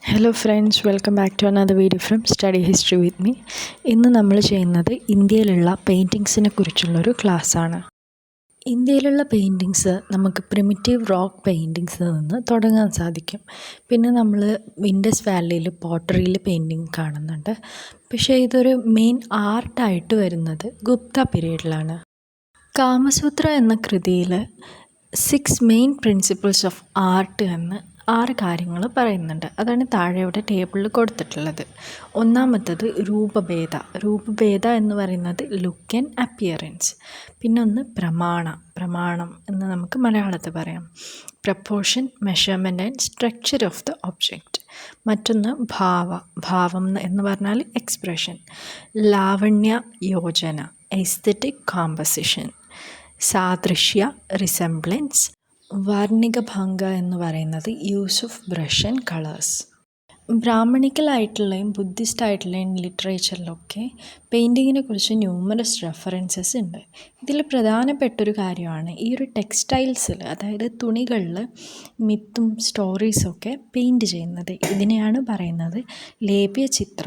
Hello friends, welcome back to another video from study history with me. ഇന്ന് നമ്മൾ ചെയ്യുന്നത് ഇന്ത്യയിലുള്ള പെയിൻറ്റിങ്സിനെ കുറിച്ചുള്ളൊരു ക്ലാസ്സാണ്. ഇന്ത്യയിലുള്ള പെയിൻറ്റിങ്സ് നമുക്ക് പ്രിമിറ്റീവ് റോക്ക് പെയിൻറ്റിങ്സിൽ നിന്ന് തുടങ്ങാൻ സാധിക്കും. പിന്നെ നമ്മൾ ഇൻഡസ് വാലിയിൽ പോട്ടറിയിൽ പെയിൻറ്റിങ് കാണുന്നുണ്ട്. പക്ഷേ ഇതൊരു മെയിൻ ആർട്ടായിട്ട് വരുന്നത് ഗുപ്ത പീരീഡിലാണ്. കാമസൂത്ര എന്ന കൃതിയിൽ 6 മെയിൻ പ്രിൻസിപ്പിൾസ് ഓഫ് ആർട്ട് എന്ന് 6 കാര്യങ്ങൾ പറയുന്നുണ്ട്. അതാണ് താഴെ ഇവിടെ ടേബിളിൽ കൊടുത്തിട്ടുള്ളത്. ഒന്നാമത്തത് രൂപഭേദ എന്ന് പറയുന്നത് ലുക്ക് ആൻഡ് അപ്പിയറൻസ്. പിന്നെ ഒന്ന് പ്രമാണം എന്ന് നമുക്ക് മലയാളത്തിൽ പറയാം. Proportion, measurement and structure of the object. മറ്റൊന്ന് ഭാവം എന്ന് പറഞ്ഞാൽ എക്സ്പ്രഷൻ. ലാവണ്യ, യോജന, എസ്തെറ്റിക് കോമ്പസിഷൻ. സാദൃശ്യ, റിസംബ്ലൻസ്. വാർണിക ഭംഗ എന്ന് പറയുന്നത് use of brush and colours. ബ്രാഹ്മണിക്കലായിട്ടുള്ളതും ബുദ്ധിസ്റ്റ് ആയിട്ടുള്ളതും ലിറ്ററേച്ചറിലൊക്കെ പെയിൻറ്റിങ്ങിനെ കുറിച്ച് ന്യൂമറസ് റെഫറൻസസ് ഉണ്ട്. ഇതിൽ പ്രധാനപ്പെട്ടൊരു കാര്യമാണ് ഈ ഒരു ടെക്സ്റ്റൈൽസിൽ, അതായത് തുണികളിൽ മിത്തും സ്റ്റോറീസൊക്കെ പെയിൻറ്റ് ചെയ്യുന്നത്. ഇതിനെയാണ് പറയുന്നത് ലേപ്യചിത്ര.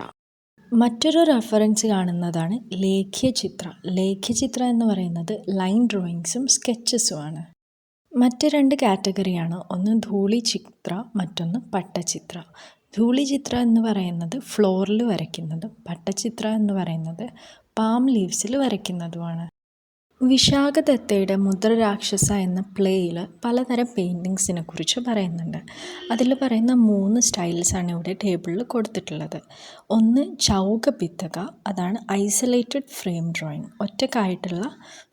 മറ്റൊരു റെഫറൻസ് കാണുന്നതാണ് ലേഖ്യചിത്ര എന്ന് പറയുന്നത് ലൈൻ ഡ്രോയിങ്സും സ്കെച്ചസുമാണ്. മറ്റ് 2 കാറ്റഗറിയാണ്, ഒന്ന് ധൂളിചിത്ര, മറ്റൊന്ന് പട്ടചിത്ര. ധൂളിചിത്ര എന്ന് പറയുന്നത് ഫ്ലോറിൽ വരയ്ക്കുന്നതും പട്ടചിത്ര എന്ന് പറയുന്നത് പാം ലീവ്സിൽ വരയ്ക്കുന്നതുമാണ്. വിശാഖദത്തയുടെ മുദ്രരാക്ഷസ എന്ന പ്ലേയിൽ പലതരം പെയിൻറ്റിങ്സിനെ കുറിച്ച് പറയുന്നുണ്ട്. അതിൽ പറയുന്ന 3 സ്റ്റൈൽസാണ് ഇവിടെ ടേബിളിൽ കൊടുത്തിട്ടുള്ളത്. ഒന്ന് ചൗകപിത്തക, അതാണ് ഐസൊലേറ്റഡ് ഫ്രെയിം ഡ്രോയിങ്, ഒറ്റക്കായിട്ടുള്ള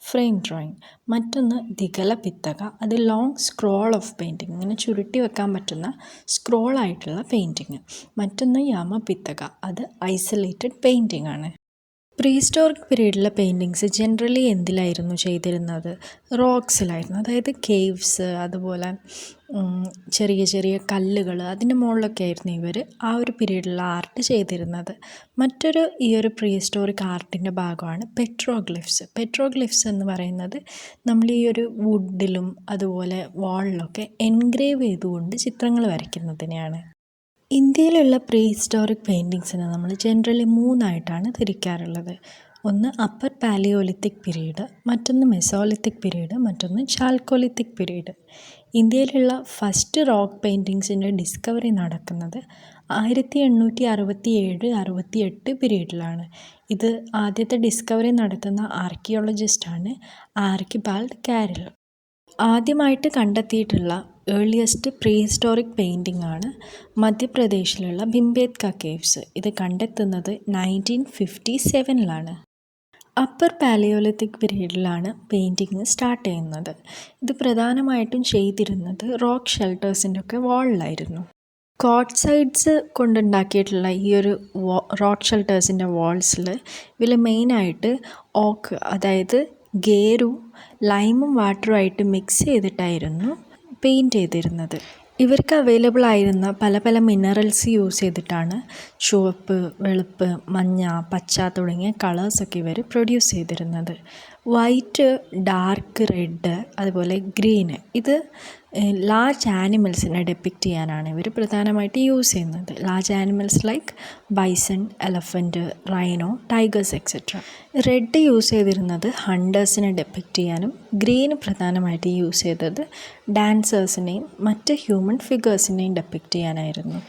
ഫ്രെയിം ഡ്രോയിങ്. മറ്റൊന്ന് ദിഗലപിത്തക, അത് ലോങ് സ്ക്രോൾ ഓഫ് പെയിൻറ്റിങ്, ഇങ്ങനെ ചുരുട്ടി വെക്കാൻ പറ്റുന്ന സ്ക്രോളായിട്ടുള്ള പെയിൻറ്റിങ്. മറ്റൊന്ന് യമപിത്തക, അത് ഐസൊലേറ്റഡ് പെയിൻറ്റിങ് ആണ്. പ്രീഹിസ്റ്റോറിക് പീരീഡിലെ പെയിൻറ്റിങ്സ് ജനറലി എന്തിലായിരുന്നു ചെയ്തിരുന്നത്? റോക്സിലായിരുന്നു. അതായത് കേവ്സ്, അതുപോലെ ചെറിയ ചെറിയ കല്ലുകൾ, അതിൻ്റെ മുകളിലൊക്കെ ആയിരുന്നു ഇവർ ആ ഒരു പീരീഡിലുള്ള ആർട്ട് ചെയ്തിരുന്നത്. മറ്റൊരു ഈ ഒരു പ്രീഹിസ്റ്റോറിക് ആർട്ടിൻ്റെ ഭാഗമാണ് പെട്രോഗ്ലിഫ്സ് എന്ന് പറയുന്നത് നമ്മൾ ഈ ഒരു വുഡിലും അതുപോലെ വാളിലൊക്കെ എൻഗ്രേവ് ചെയ്തുകൊണ്ട് ചിത്രങ്ങൾ വരയ്ക്കുന്നതിനെയാണ്. ഇന്ത്യയിലുള്ള പ്രീഹിസ്റ്റോറിക് പെയിൻറ്റിങ്സിനെ നമ്മൾ ജനറലി 3 ആയിട്ടാണ് തിരിക്കാറുള്ളത്. ഒന്ന് അപ്പർ പാലിയോലിത്തിക് പീരീഡ്, മറ്റൊന്ന് മെസോലിത്തിക് പീരീഡ്, മറ്റൊന്ന് ചാൽക്കോലിത്തിക് പീരീഡ്. ഇന്ത്യയിലുള്ള ഫസ്റ്റ് റോക്ക് പെയിൻറ്റിങ്സിൻ്റെ ഡിസ്കവറി നടക്കുന്നത് 1867-68 പീരീഡിലാണ്. ഇത് ആദ്യത്തെ ഡിസ്കവറി നടത്തുന്ന ആർക്കിയോളജിസ്റ്റാണ് ആർക്കിബാൾഡ് കാരൽ. ആദ്യമായിട്ട് കണ്ടെത്തിയിട്ടുള്ള ഏർലിയസ്റ്റ് പ്രീഹിസ്റ്റോറിക് പെയിൻറ്റിംഗ് ആണ് മധ്യപ്രദേശിലുള്ള ഭിംബേത്ക കേവ്സ്. ഇത് കണ്ടെത്തുന്നത് 1957 അപ്പർ പാലിയോലിത്തിക് പീരീഡിലാണ് പെയിൻറ്റിങ് സ്റ്റാർട്ട് ചെയ്യുന്നത്. ഇത് പ്രധാനമായിട്ടും ചെയ്തിരുന്നത് റോക്ക് ഷെൽട്ടേഴ്സിൻ്റെ ഒക്കെ വാളിലായിരുന്നു. കോട്ട്സൈഡ്സ് കൊണ്ടുണ്ടാക്കിയിട്ടുള്ള ഈ ഒരു റോക്ക് ഷെൽട്ടേഴ്സിൻ്റെ വാൾസിൽ ഇവർ മെയിനായിട്ട് ഓക്ക്, അതായത് ഗേരും ലൈമും വാട്ടറുമായിട്ട് മിക്സ് ചെയ്തിട്ടായിരുന്നു പെയിൻറ്റ് ചെയ്തിരുന്നത്. ഇവർക്ക് അവൈലബിൾ ആയിരുന്ന പല പല മിനറൽസ് യൂസ് ചെയ്തിട്ടാണ് ചുവപ്പ്, വെളുപ്പ്, മഞ്ഞ, പച്ച തുടങ്ങിയ കളേഴ്സൊക്കെ ഇവർ പ്രൊഡ്യൂസ് ചെയ്തിരുന്നത്. വൈറ്റ്, ഡാർക്ക് റെഡ്, അതുപോലെ ഗ്രീന്, ഇത് ലാർജ് ആനിമൽസിനെ ഡെപ്പിക്റ്റ് ചെയ്യാനാണ് ഇവർ പ്രധാനമായിട്ട് യൂസ് ചെയ്യുന്നത്. Large animals like bison, elephant, rhino, tigers etcetera. Red use ചെയ്തിരുന്നത് ഹണ്ടേഴ്സിനെ ഡെപ്പിക്റ്റ് ചെയ്യാനും ഗ്രീൻ പ്രധാനമായിട്ട് യൂസ് ചെയ്തത് ഡാൻസേഴ്സിനെയും മറ്റ് ഹ്യൂമൻ ഫിഗേഴ്സിനെയും ഡെപ്പിക്റ്റ് ചെയ്യാനായിരുന്നു.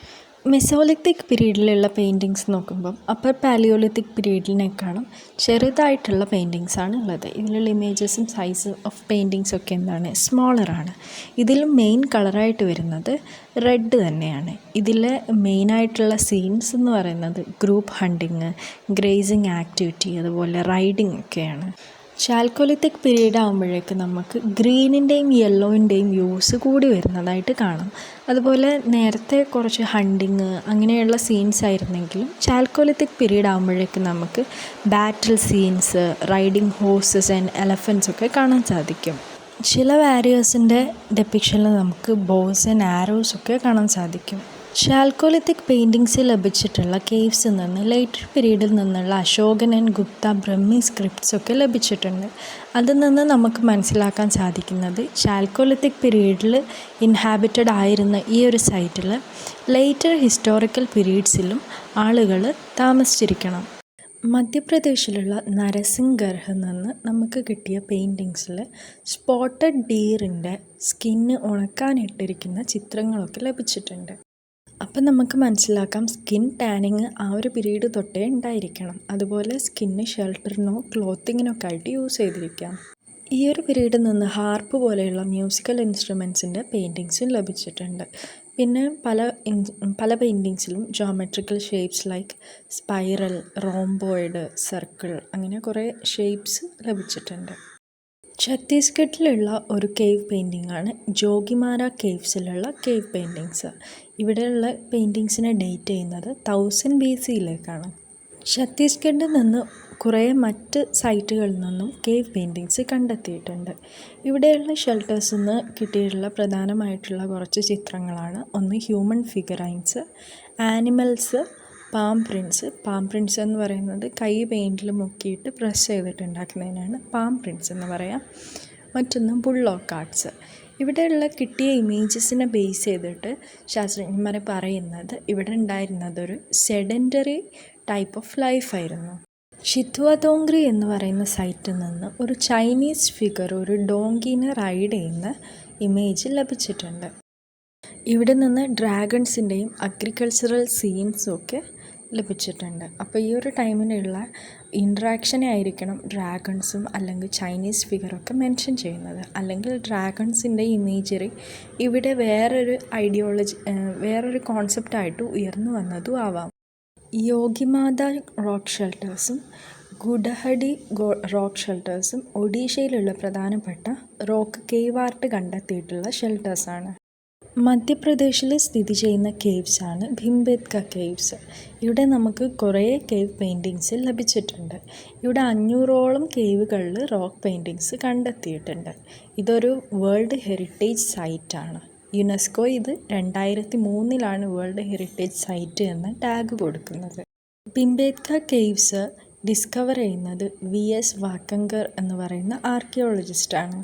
മെസോലിത്തിക് പീരീഡിലുള്ള പെയിൻറ്റിങ്സ് നോക്കുമ്പം അപ്പർ പാലിയോലിത്തിക് പീരീഡിനേക്കാളും ചെറുതായിട്ടുള്ള പെയിൻറ്റിങ്സാണ് ഉള്ളത്. ഇതിലുള്ള ഇമേജസും സൈസ് ഓഫ് പെയിൻറ്റിങ്സൊക്കെ എന്താണ്, സ്മോളറാണ്. ഇതിൽ മെയിൻ കളറായിട്ട് വരുന്നത് റെഡ് തന്നെയാണ്. ഇതിൽ മെയിനായിട്ടുള്ള സീൻസ് എന്ന് പറയുന്നത് ഗ്രൂപ്പ് ഹണ്ടിങ്, ഗ്രേസിങ് ആക്ടിവിറ്റി, അതുപോലെ റൈഡിങ് ഒക്കെയാണ്. ചാൽക്കോലിത്തിക് പീരീഡ് ആകുമ്പോഴേക്ക് നമുക്ക് ഗ്രീനിൻ്റെയും യെല്ലോയിൻ്റെയും യൂസ് കൂടി വരുന്നതായിട്ട് കാണാം. അതുപോലെ നേരത്തെ കുറച്ച് ഹണ്ടിങ് അങ്ങനെയുള്ള സീൻസ് ആയിരുന്നെങ്കിലും ചാൽക്കോലിത്തിക് പീരീഡ് ആകുമ്പോഴേക്ക് നമുക്ക് battle scenes, riding horses and elephants ഒക്കെ കാണാൻ സാധിക്കും. ചില വാരിയേഴ്സിൻ്റെ ഡെപ്പിക്ഷനിൽ നമുക്ക് ബോസ് ആൻഡ് ആരോസ് ഒക്കെ കാണാൻ സാധിക്കും. ചാൽക്കോലിത്തിക് പെയിൻറ്റിങ്സിൽ ലഭിച്ചിട്ടുള്ള കേവ്സിൽ നിന്ന് ലേറ്റർ പീരീഡിൽ നിന്നുള്ള അശോകൻ ആൻഡ് ഗുപ്ത ബ്രഹ്മി സ്ക്രിപ്റ്റ്സ് ഒക്കെ ലഭിച്ചിട്ടുണ്ട്. അതിൽ നിന്ന് നമുക്ക് മനസ്സിലാക്കാൻ സാധിക്കുന്നത് ചാൽക്കോലിത്തിക് പീരീഡിൽ ഇൻഹാബിറ്റഡ് ആയിരുന്ന ഈ ഒരു സൈറ്റിൽ ലേറ്റർ ഹിസ്റ്റോറിക്കൽ പീരീഡ്സിലും ആളുകൾ താമസിച്ചിരിക്കണം. മധ്യപ്രദേശിലുള്ള നരസിംഗർഹിൽ നിന്ന് നമുക്ക് കിട്ടിയ പെയിൻറ്റിങ്സിൽ സ്പോട്ടഡ് ഡീറിൻ്റെ സ്കിന്ന് ഉണക്കാനിട്ടിരിക്കുന്ന ചിത്രങ്ങളൊക്കെ ലഭിച്ചിട്ടുണ്ട്. അപ്പം നമുക്ക് മനസ്സിലാക്കാം സ്കിൻ ടാനിങ് ആ ഒരു പീരീഡ് തൊട്ടേ ഉണ്ടായിരിക്കണം. അതുപോലെ സ്കിന്ന് ഷെൽട്ടറിനോ ക്ലോത്തിങ്ങിനൊക്കെ ആയിട്ട് യൂസ് ചെയ്തിരിക്കാം. ഈ ഒരു പീരീഡിൽ നിന്ന് ഹാർപ്പ് പോലെയുള്ള മ്യൂസിക്കൽ ഇൻസ്ട്രുമെൻസിൻ്റെ പെയിൻറ്റിങ്സും ലഭിച്ചിട്ടുണ്ട്. പിന്നെ പല പെയിൻറ്റിങ്സിലും geometrical shapes like spiral, rhomboid, circle അങ്ങനെ കുറേ ഷേപ്സ് ലഭിച്ചിട്ടുണ്ട്. ഛത്തീസ്ഗഡിലുള്ള ഒരു കേവ് പെയിൻറ്റിങ്ങാണ് ജോഗിമാര കേവ്സിലുള്ള കേവ് പെയിൻറ്റിങ്സ്. ഇവിടെയുള്ള പെയിൻറ്റിങ്സിനെ ഡേറ്റ് ചെയ്യുന്നത് 1000 BCയിലേക്കാണ്. ഛത്തീസ്ഗഡിൽ നിന്ന് കുറേ മറ്റ് സൈറ്റുകളിൽ നിന്നും കേവ് പെയിൻറ്റിങ്സ് കണ്ടെത്തിയിട്ടുണ്ട്. ഇവിടെയുള്ള ഷെൽട്ടേഴ്സിൽ നിന്ന് കിട്ടിയിട്ടുള്ള പ്രധാനമായിട്ടുള്ള കുറച്ച് ചിത്രങ്ങളാണ്. ഒന്ന് ഹ്യൂമൻ ഫിഗറൈൻസ്, ആനിമൽസ്, പാം പ്രിൻറ്റ്സ് എന്ന് പറയുന്നത് കൈ പെയിൻറ്റിൽ മുക്കിയിട്ട് പ്രസ് ചെയ്തിട്ട് ഉണ്ടാക്കുന്നതിനാണ് പാം പ്രിൻറ്റ്സ് എന്ന് പറയാം. മറ്റൊന്ന് ബുള്ളോക്ക് ആർട്സ്. ഇവിടെയുള്ള കിട്ടിയ ഇമേജസിനെ ബേസ് ചെയ്തിട്ട് ശാസ്ത്രജ്ഞന്മാർ പറയുന്നത് ഇവിടെ ഉണ്ടായിരുന്നതൊരു സെഡൻറ്ററി ടൈപ്പ് ഓഫ് ലൈഫായിരുന്നു. ഷിത്വദോംഗ്രി എന്ന് പറയുന്ന സൈറ്റിൽ നിന്ന് ഒരു ചൈനീസ് ഫിഗർ ഒരു ഡോങ്കിനെ റൈഡ് ചെയ്യുന്ന ഇമേജ് ലഭിച്ചിട്ടുണ്ട്. ഇവിടെ നിന്ന് ഡ്രാഗൺസിൻ്റെയും അഗ്രികൾച്ചറൽ സീൻസും ഒക്കെ ലഭിച്ചിട്ടുണ്ട്. അപ്പോൾ ഈ ഒരു ടൈമിലുള്ള ഇൻട്രാക്ഷനെ ആയിരിക്കണം ഡ്രാഗൺസും അല്ലെങ്കിൽ ചൈനീസ് ഫിഗറൊക്കെ മെൻഷൻ ചെയ്യുന്നത്. അല്ലെങ്കിൽ ഡ്രാഗൺസിൻ്റെ ഇമേജറി ഇവിടെ വേറൊരു കോൺസെപ്റ്റായിട്ട് ഉയർന്നു വന്നതും ആവാം. യോഗിമാത റോക്ക് ഷെൽട്ടേഴ്സും ഗുഡഹടി റോക്ക് ഷെൽട്ടേഴ്സും ഒഡീഷയിലുള്ള പ്രധാനപ്പെട്ട റോക്ക് കേവ് ആർട്ട് കണ്ടെത്തിയിട്ടുള്ള ഷെൽട്ടേഴ്സാണ്. മധ്യപ്രദേശിൽ സ്ഥിതി ചെയ്യുന്ന കേവ്സാണ് ഭിംബേത്ക കേവ്സ്. ഇവിടെ നമുക്ക് കുറേ കേവ് പെയിൻറ്റിങ്സ് ലഭിച്ചിട്ടുണ്ട്. ഇവിടെ 500ഓളം കേവുകളിൽ റോക്ക് പെയിൻറ്റിങ്സ് കണ്ടെത്തിയിട്ടുണ്ട്. ഇതൊരു വേൾഡ് ഹെറിറ്റേജ് സൈറ്റാണ്. യുനെസ്കോ ഇത് 2003 വേൾഡ് ഹെറിറ്റേജ് സൈറ്റ് എന്ന ടാഗ് കൊടുക്കുന്നത്. ഭിംബേത്ക കേവ്സ് ഡിസ്കവർ ചെയ്യുന്നത് VS വാക്കങ്കർ എന്ന് പറയുന്ന ആർക്കിയോളജിസ്റ്റാണ്.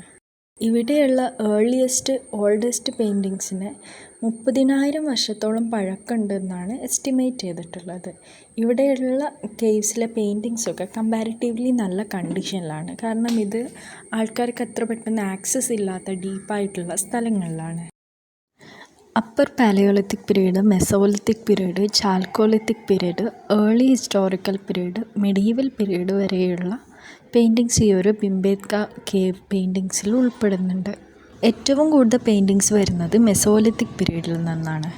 ഇവിടെയുള്ള ഓൾഡസ്റ്റ് പെയിൻറ്റിങ്സിന് 30,000 വർഷത്തോളം പഴക്കമുണ്ടെന്നാണ് എസ്റ്റിമേറ്റ് ചെയ്തിട്ടുള്ളത്. ഇവിടെയുള്ള കേവ്സിലെ പെയിൻറ്റിങ്സൊക്കെ കമ്പാരിറ്റീവ്ലി നല്ല കണ്ടീഷനിലാണ്. കാരണം ഇത് ആൾക്കാർക്ക് അത്ര പെട്ടെന്ന് ആക്സസ് ഇല്ലാത്ത ഡീപ്പായിട്ടുള്ള സ്ഥലങ്ങളിലാണ്. Upper palaeolithic period, mesolithic period, chalcolithic period, early historical period, medieval period വരെയുള്ള പെയിൻറ്റിങ്സ് ഈ ഒരു ഭിംബേത്ക കേവ് പെയിൻറ്റിങ്സിൽ ഉൾപ്പെടുന്നുണ്ട്. ഏറ്റവും കൂടുതൽ പെയിൻറ്റിങ്സ് വരുന്നത് മെസോലിത്തിക് പീരീഡിൽ നിന്നാണ്.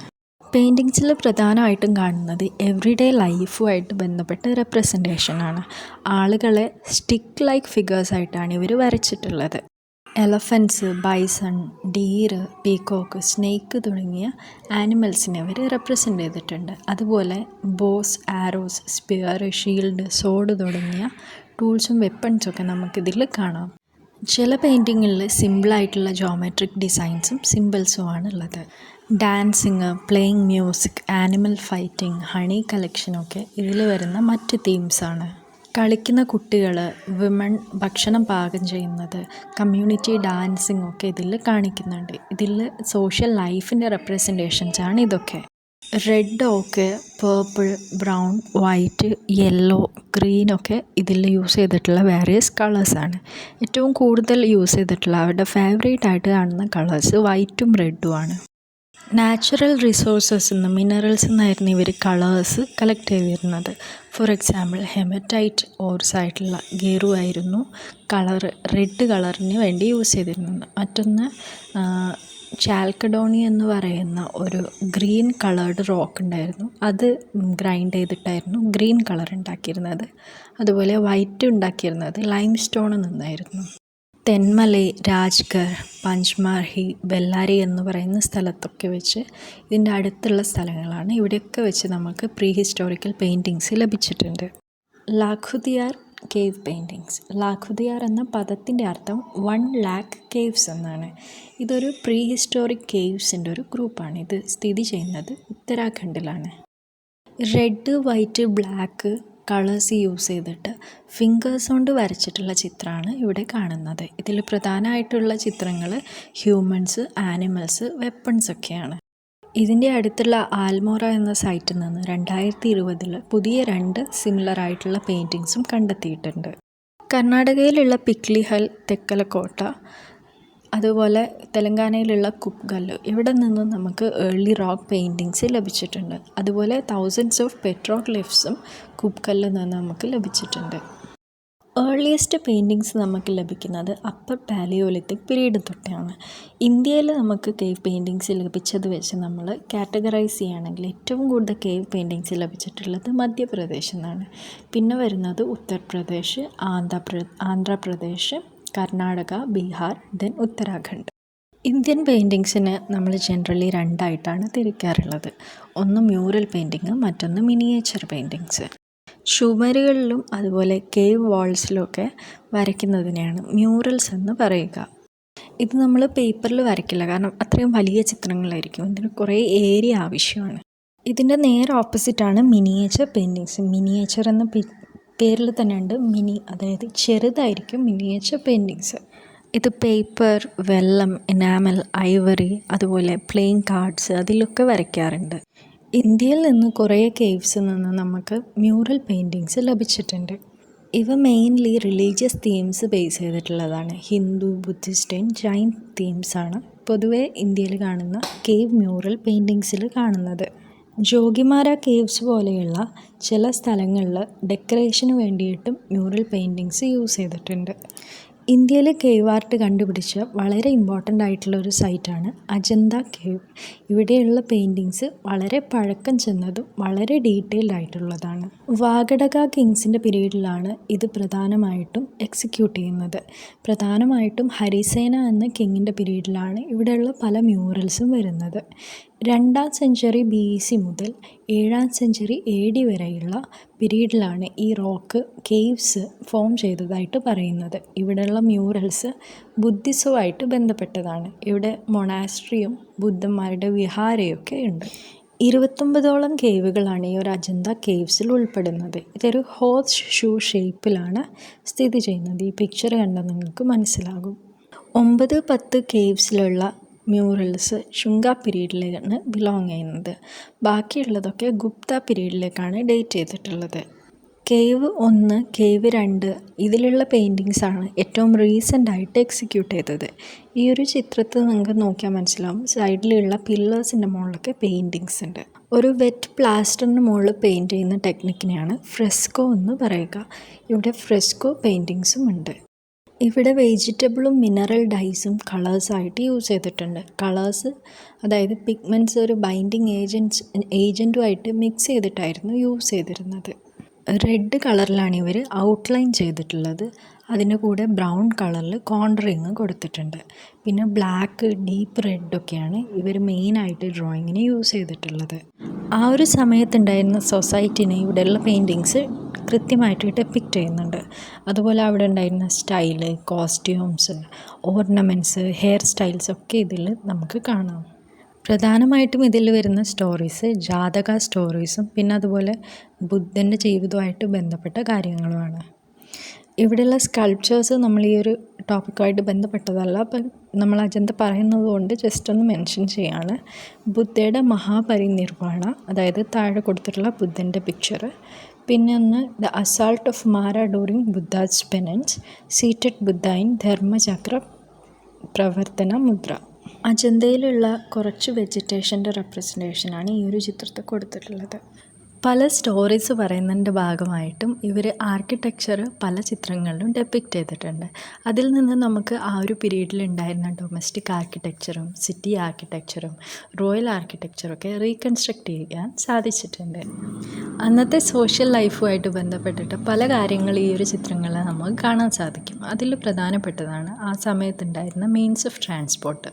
പെയിൻറ്റിങ്സിൽ പ്രധാനമായിട്ടും കാണുന്നത് എവറിഡേ ലൈഫുമായിട്ട് ബന്ധപ്പെട്ട റെപ്രസെൻറ്റേഷനാണ്. ആളുകളെ സ്റ്റിക്ക് ലൈക്ക് ഫിഗേഴ്സായിട്ടാണ് ഇവർ വരച്ചിട്ടുള്ളത്. Elephants, bison, deer, peacock, snake തുടങ്ങിയ ആനിമൽസിനെ അവർ റെപ്രസെൻ്റ് ചെയ്തിട്ടുണ്ട്. അതുപോലെ bows, arrows, spear, shield, sword തുടങ്ങിയ ടൂൾസും വെപ്പൺസൊക്കെ നമുക്കിതിൽ കാണാം. ചില പെയിൻറ്റിങ്ങിൽ സിമ്പിളായിട്ടുള്ള ജോമെട്രിക് ഡിസൈൻസും സിമ്പിൾസുമാണ് ഉള്ളത്. Dancing, playing music, animal fighting, honey കളക്ഷനൊക്കെ ഇതിൽ വരുന്ന മറ്റ് തീംസാണ്. കളിക്കുന്ന കുട്ടികൾ, വിമൺ ഭക്ഷണം പാകം ചെയ്യുന്നത്, കമ്മ്യൂണിറ്റി ഡാൻസിങ് ഒക്കെ ഇതിൽ കാണിക്കുന്നുണ്ട്. ഇതിൽ സോഷ്യൽ ലൈഫിൻ്റെ റെപ്രസെൻറ്റേഷൻസാണ് ഇതൊക്കെ. റെഡ് ഓക്ക്, പേർപ്പിൾ, ബ്രൗൺ, വൈറ്റ്, യെല്ലോ, ഗ്രീനൊക്കെ ഇതിൽ യൂസ് ചെയ്തിട്ടുള്ള വേരിയസ് കളേഴ്സാണ്. ഏറ്റവും കൂടുതൽ യൂസ് ചെയ്തിട്ടുള്ള അവരുടെ ഫേവറേറ്റ് ആയിട്ട് കാണുന്ന കളേഴ്സ് വൈറ്റും റെഡുമാണ്. നാച്ചുറൽ റിസോഴ്സസിൽ നിന്ന്, മിനറൽസിൽ നിന്നായിരുന്നു ഇവർ കളേഴ്സ് കളക്ട് ചെയ്തിരുന്നത്. ഫോർ എക്സാമ്പിൾ ഹെമറ്റൈറ്റ് ഓർസ് ആയിട്ടുള്ള ഗെറു ആയിരുന്നു റെഡ് കളറിന് വേണ്ടി യൂസ് ചെയ്തിരുന്നത്. മറ്റൊന്ന് ചാൽക്കഡോണി എന്ന് പറയുന്ന ഒരു ഗ്രീൻ കളേർഡ് റോക്ക് ഉണ്ടായിരുന്നു. അത് ഗ്രൈൻഡ് ചെയ്തിട്ടായിരുന്നു ഗ്രീൻ കളർ ഉണ്ടാക്കിയിരുന്നത്. അതുപോലെ വൈറ്റ് ഉണ്ടാക്കിയിരുന്നത് ലൈം സ്റ്റോണിൽ നിന്നായിരുന്നു. തെന്മലൈ, രാജ്ഗർ, പഞ്ച്മാർഹി, ബെല്ലാരി എന്ന് പറയുന്ന സ്ഥലത്തൊക്കെ വെച്ച് ഇതിൻ്റെ അടുത്തുള്ള സ്ഥലങ്ങളാണ്. ഇവിടെയൊക്കെ വെച്ച് നമുക്ക് പ്രീ ഹിസ്റ്റോറിക്കൽ പെയിൻറ്റിങ്സ് ലഭിച്ചിട്ടുണ്ട്. ലാഖുദിയാർ കേവ് പെയിൻറ്റിങ്സ്. ലാഖുദിയാർ എന്ന പദത്തിൻ്റെ അർത്ഥം 1,00,000 കേവ്സ് എന്നാണ്. ഇതൊരു പ്രീ ഹിസ്റ്റോറിക് കേവ്സിൻ്റെ ഒരു ഗ്രൂപ്പാണ്. ഇത് സ്ഥിതി ചെയ്യുന്നത് ഉത്തരാഖണ്ഡിലാണ്. Red, white, black colours use ചെയ്തിട്ട് ഫിംഗേഴ്സ് കൊണ്ട് വരച്ചിട്ടുള്ള ചിത്രമാണ് ഇവിടെ കാണുന്നത്. ഇതിൽ പ്രധാനമായിട്ടുള്ള ചിത്രങ്ങൾ ഹ്യൂമൻസ്, ആനിമൽസ്, വെപ്പൺസ് ഒക്കെയാണ്. ഇതിൻ്റെ അടുത്തുള്ള ആൽമോറ എന്ന സൈറ്റിൽ നിന്ന് 2020 പുതിയ 2 സിമിലർ ആയിട്ടുള്ള പെയിൻറ്റിങ്സും കണ്ടെത്തിയിട്ടുണ്ട്. കർണാടകയിലുള്ള പിക്ലിഹൽ, തെക്കലക്കോട്ട, അതുപോലെ തെലങ്കാനയിലുള്ള കുപ്ഗല്ല്, ഇവിടെ നിന്നും നമുക്ക് ഏർലി റോക്ക് പെയിൻറ്റിങ്സ് ലഭിച്ചിട്ടുണ്ട്. അതുപോലെ തൗസൻഡ്സ് ഓഫ് പെട്രോഗ്ലിഫ്സും കുപ്ഗല്ലിൽ നിന്ന് നമുക്ക് ലഭിച്ചിട്ടുണ്ട്. ഏർലിയസ്റ്റ് പെയിൻറ്റിങ്സ് നമുക്ക് ലഭിക്കുന്നത് അപ്പർ പാലിയോലിത്തിക് പീരീഡ് തൊട്ടാണ്. ഇന്ത്യയിൽ നമുക്ക് കേവ് പെയിൻറ്റിങ്സ് ലഭിച്ചത് വെച്ച് നമ്മൾ കാറ്റഗറൈസ് ചെയ്യുകയാണെങ്കിൽ ഏറ്റവും കൂടുതൽ കേവ് പെയിൻറ്റിങ്സ് ലഭിച്ചിട്ടുള്ളത് മധ്യപ്രദേശിൽ നിന്നാണ്. പിന്നെ വരുന്നത് ഉത്തർപ്രദേശ്, ആന്ധ്രാപ്രദേശ്, കർണാടക, ബീഹാർ, ദെൻ ഉത്തരാഖണ്ഡ്. ഇന്ത്യൻ പെയിൻറ്റിങ്സിന് നമ്മൾ ജനറലി 2 ആയിട്ടാണ് തിരിക്കാറുള്ളത്. ഒന്ന് മ്യൂറൽ പെയിൻറ്റിങ്, മറ്റൊന്ന് മിനിയേച്ചർ പെയിൻറ്റിങ്സ്. ചുമരുകളിലും അതുപോലെ കേവ് വാൾസിലുമൊക്കെ വരയ്ക്കുന്നതിനെയാണ് മ്യൂറൽസ് എന്ന് പറയുക. ഇത് നമ്മൾ പേപ്പറിൽ വരയ്ക്കില്ല, കാരണം അത്രയും വലിയ ചിത്രങ്ങളായിരിക്കും. ഇതിന് കുറേ ഏരിയ ആവശ്യമാണ്. ഇതിൻ്റെ നേരെ ഓപ്പോസിറ്റാണ് മിനിയേച്ചർ പെയിൻറ്റിങ്സ്. മിനിയേച്ചർ എന്ന പേരിൽ തന്നെ ഉണ്ട് മിനി, അതായത് ചെറുതായിരിക്കും മിനിയേച്ചർ പെയിൻറ്റിങ്സ്. ഇത് പേപ്പർ, വെള്ളം, എനാമൽ, ഐവറി, അതുപോലെ പ്ലേയിങ് കാർഡ്സ് അതിലൊക്കെ വരയ്ക്കാറുണ്ട്. ഇന്ത്യയിൽ നിന്ന് കുറേ കേവ്സിൽ നിന്ന് നമുക്ക് മ്യൂറൽ പെയിൻറ്റിങ്സ് ലഭിച്ചിട്ടുണ്ട്. ഇവ മെയിൻലി റിലീജിയസ് തീംസ് ബേസ് ചെയ്തിട്ടുള്ളതാണ്. ഹിന്ദു, ബുദ്ധിസ്റ്റ്, ജൈൻ തീംസാണ് പൊതുവെ ഇന്ത്യയിൽ കാണുന്ന കേവ് മ്യൂറൽ പെയിൻറ്റിങ്സിൽ കാണുന്നത്. ജോഗിമാര കേവ്സ് പോലെയുള്ള ചില സ്ഥലങ്ങളിൽ ഡെക്കറേഷന് വേണ്ടിയിട്ടും മ്യൂറൽ പെയിൻറ്റിങ്സ് യൂസ് ചെയ്തിട്ടുണ്ട്. ഇന്ത്യയിൽ കേവ് ആർട്ട് കണ്ടുപിടിച്ച വളരെ ഇമ്പോർട്ടൻ്റ് ആയിട്ടുള്ള ഒരു സൈറ്റാണ് അജന്ത കേവ്. ഇവിടെയുള്ള പെയിൻറ്റിങ്സ് വളരെ പഴക്കം ചെന്നതും വളരെ ഡീറ്റെയിൽഡ് ആയിട്ടുള്ളതാണ്. വാഗഡക കിങ്സിൻ്റെ പീരീഡിലാണ് ഇത് പ്രധാനമായിട്ടും എക്സിക്യൂട്ട് ചെയ്യുന്നത്. പ്രധാനമായിട്ടും ഹരിസേന എന്ന കിങ്ങിൻ്റെ പീരീഡിലാണ് ഇവിടെയുള്ള പല മ്യൂറൽസും വരുന്നത്. 2ാം സെഞ്ച്വറി BC മുതൽ 7ാം സെഞ്ച്വറി AD വരെയുള്ള പീരീഡിലാണ് ഈ റോക്ക് കേവ്സ് ഫോം ചെയ്തതായിട്ട് പറയുന്നത്. ഇവിടെയുള്ള മ്യൂറൽസ് ബുദ്ധിസവുമായിട്ട് ബന്ധപ്പെട്ടതാണ്. ഇവിടെ മൊണാസ്ട്രിയും ബുദ്ധന്മാരുടെ വിഹാരയൊക്കെ ഉണ്ട്. 29ഓളം കേവുകളാണ് ഈ ഒരു അജന്ത കേവ്സിൽ ഉൾപ്പെടുന്നത്. ഇതൊരു ഹോഴ്സ് ഷൂ ഷേപ്പിലാണ് സ്ഥിതി ചെയ്യുന്നത്. ഈ പിക്ചർ കണ്ടാൽ നിങ്ങൾക്ക് മനസ്സിലാകും. 9-10 കേവ്സിലുള്ള മ്യൂറൽസ് ശുംഗ പീരീഡിലാണ് ബിലോങ് ചെയ്യുന്നത്. ബാക്കിയുള്ളതൊക്കെ ഗുപ്ത പീരീഡിലേക്കാണ് ഡേറ്റ് ചെയ്തിട്ടുള്ളത്. കേവ് 1, കേവ് 2 ഇതിലുള്ള പെയിൻറ്റിങ്സാണ് ഏറ്റവും റീസെൻ്റായിട്ട് എക്സിക്യൂട്ട് ചെയ്തത്. ഈ ഒരു ചിത്രത്തിൽ നിങ്ങൾക്ക് നോക്കിയാൽ മനസ്സിലാവും, സൈഡിലുള്ള പില്ലേഴ്സിൻ്റെ മുകളിലൊക്കെ പെയിൻറ്റിങ്സ് ഉണ്ട്. ഒരു വെറ്റ് പ്ലാസ്റ്ററിന് മുകളിൽ പെയിൻറ്റ് ചെയ്യുന്ന ടെക്നിക്കിനെയാണ് ഫ്രെസ്കോ എന്ന് പറയുക. ഇവിടെ ഫ്രെസ്കോ പെയിൻറ്റിങ്സും ഉണ്ട്. ഇവിടെ വെജിറ്റബിളും മിനറൽ ഡൈസും കളേഴ്സായിട്ട് യൂസ് ചെയ്തിട്ടുണ്ട്. കളേഴ്സ്, അതായത് പിഗ്മെൻറ്റ്സ്, ഒരു ബൈൻഡിങ് ഏജൻറ്റുമായിട്ട് മിക്സ് ചെയ്തിട്ടായിരുന്നു യൂസ് ചെയ്തിരുന്നത്. റെഡ് കളറിലാണ് ഇവർ ഔട്ട്ലൈൻ ചെയ്തിട്ടുള്ളത്. അതിൻ്റെ കൂടെ ബ്രൗൺ കളറിൽ കോൺട്രിങ് കൊടുത്തിട്ടുണ്ട്. പിന്നെ ബ്ലാക്ക്, ഡീപ്പ് റെഡൊക്കെയാണ് ഇവർ മെയിനായിട്ട് ഡ്രോയിങ്ങിന് യൂസ് ചെയ്തിട്ടുള്ളത്. ആ ഒരു സമയത്തുണ്ടായിരുന്ന സൊസൈറ്റിനെ ഇവിടെയുള്ള പെയിൻറ്റിങ്സ് കൃത്യമായിട്ട് ഡെപ്പിക്റ്റ് ചെയ്യുന്നുണ്ട്. അതുപോലെ അവിടെ ഉണ്ടായിരുന്ന style, costumes, ornaments, hair styles ഒക്കെ ഇതിൽ നമുക്ക് കാണാം. പ്രധാനമായിട്ടും ഇതിൽ വരുന്ന സ്റ്റോറീസ് ജാതക സ്റ്റോറീസും പിന്നെ അതുപോലെ ബുദ്ധൻ്റെ ജീവിതവുമായിട്ട് ബന്ധപ്പെട്ട കാര്യങ്ങളുമാണ്. ഇവിടെയുള്ള സ്കൾപ്ചേഴ്സ് നമ്മൾ ഈ ഒരു ടോപ്പിക്കുമായിട്ട് ബന്ധപ്പെട്ടതല്ല, അപ്പം നമ്മൾ അജന്ത പറയുന്നത് കൊണ്ട് ജസ്റ്റ് ഒന്ന് മെൻഷൻ ചെയ്യാണ്. ബുദ്ധയുടെ മഹാപരിനിർവാണ, അതായത് താഴെ കൊടുത്തിട്ടുള്ള ബുദ്ധൻ്റെ പിക്ചർ. പിന്നെ ഒന്ന് the assault of Mara during Buddha's penance, seated Buddha in Dharmachakra പ്രവർത്തന മുദ്ര. അജന്തയിലുള്ള കുറച്ച് വെജിറ്റേഷൻ്റെ റെപ്രസെൻറ്റേഷനാണ് ഈ ഒരു ചിത്രത്തിൽ കൊടുത്തിട്ടുള്ളത്. പല സ്റ്റോറീസ് പറയുന്നതിൻ്റെ ഭാഗമായിട്ടും ഇവർ ആർക്കിടെക്ചർ പല ചിത്രങ്ങളിലും ഡെപ്പിക്റ്റ് ചെയ്തിട്ടുണ്ട്. അതിൽ നിന്ന് നമുക്ക് ആ ഒരു പീരീഡിൽ ഉണ്ടായിരുന്ന ഡൊമസ്റ്റിക് ആർക്കിടെക്ചറും സിറ്റി ആർക്കിടെക്ചറും റോയൽ ആർക്കിടെക്ചറൊക്കെ റീകൺസ്ട്രക്റ്റ് ചെയ്യാൻ സാധിച്ചിട്ടുണ്ട്. അന്നത്തെ സോഷ്യൽ ലൈഫുമായിട്ട് ബന്ധപ്പെട്ടിട്ട് പല കാര്യങ്ങൾ ഈ ഒരു ചിത്രങ്ങളിൽ നമുക്ക് കാണാൻ സാധിക്കും. അതിൽ പ്രധാനപ്പെട്ടതാണ് ആ സമയത്തുണ്ടായിരുന്ന മീൻസ് ഓഫ് ട്രാൻസ്പോർട്ട്.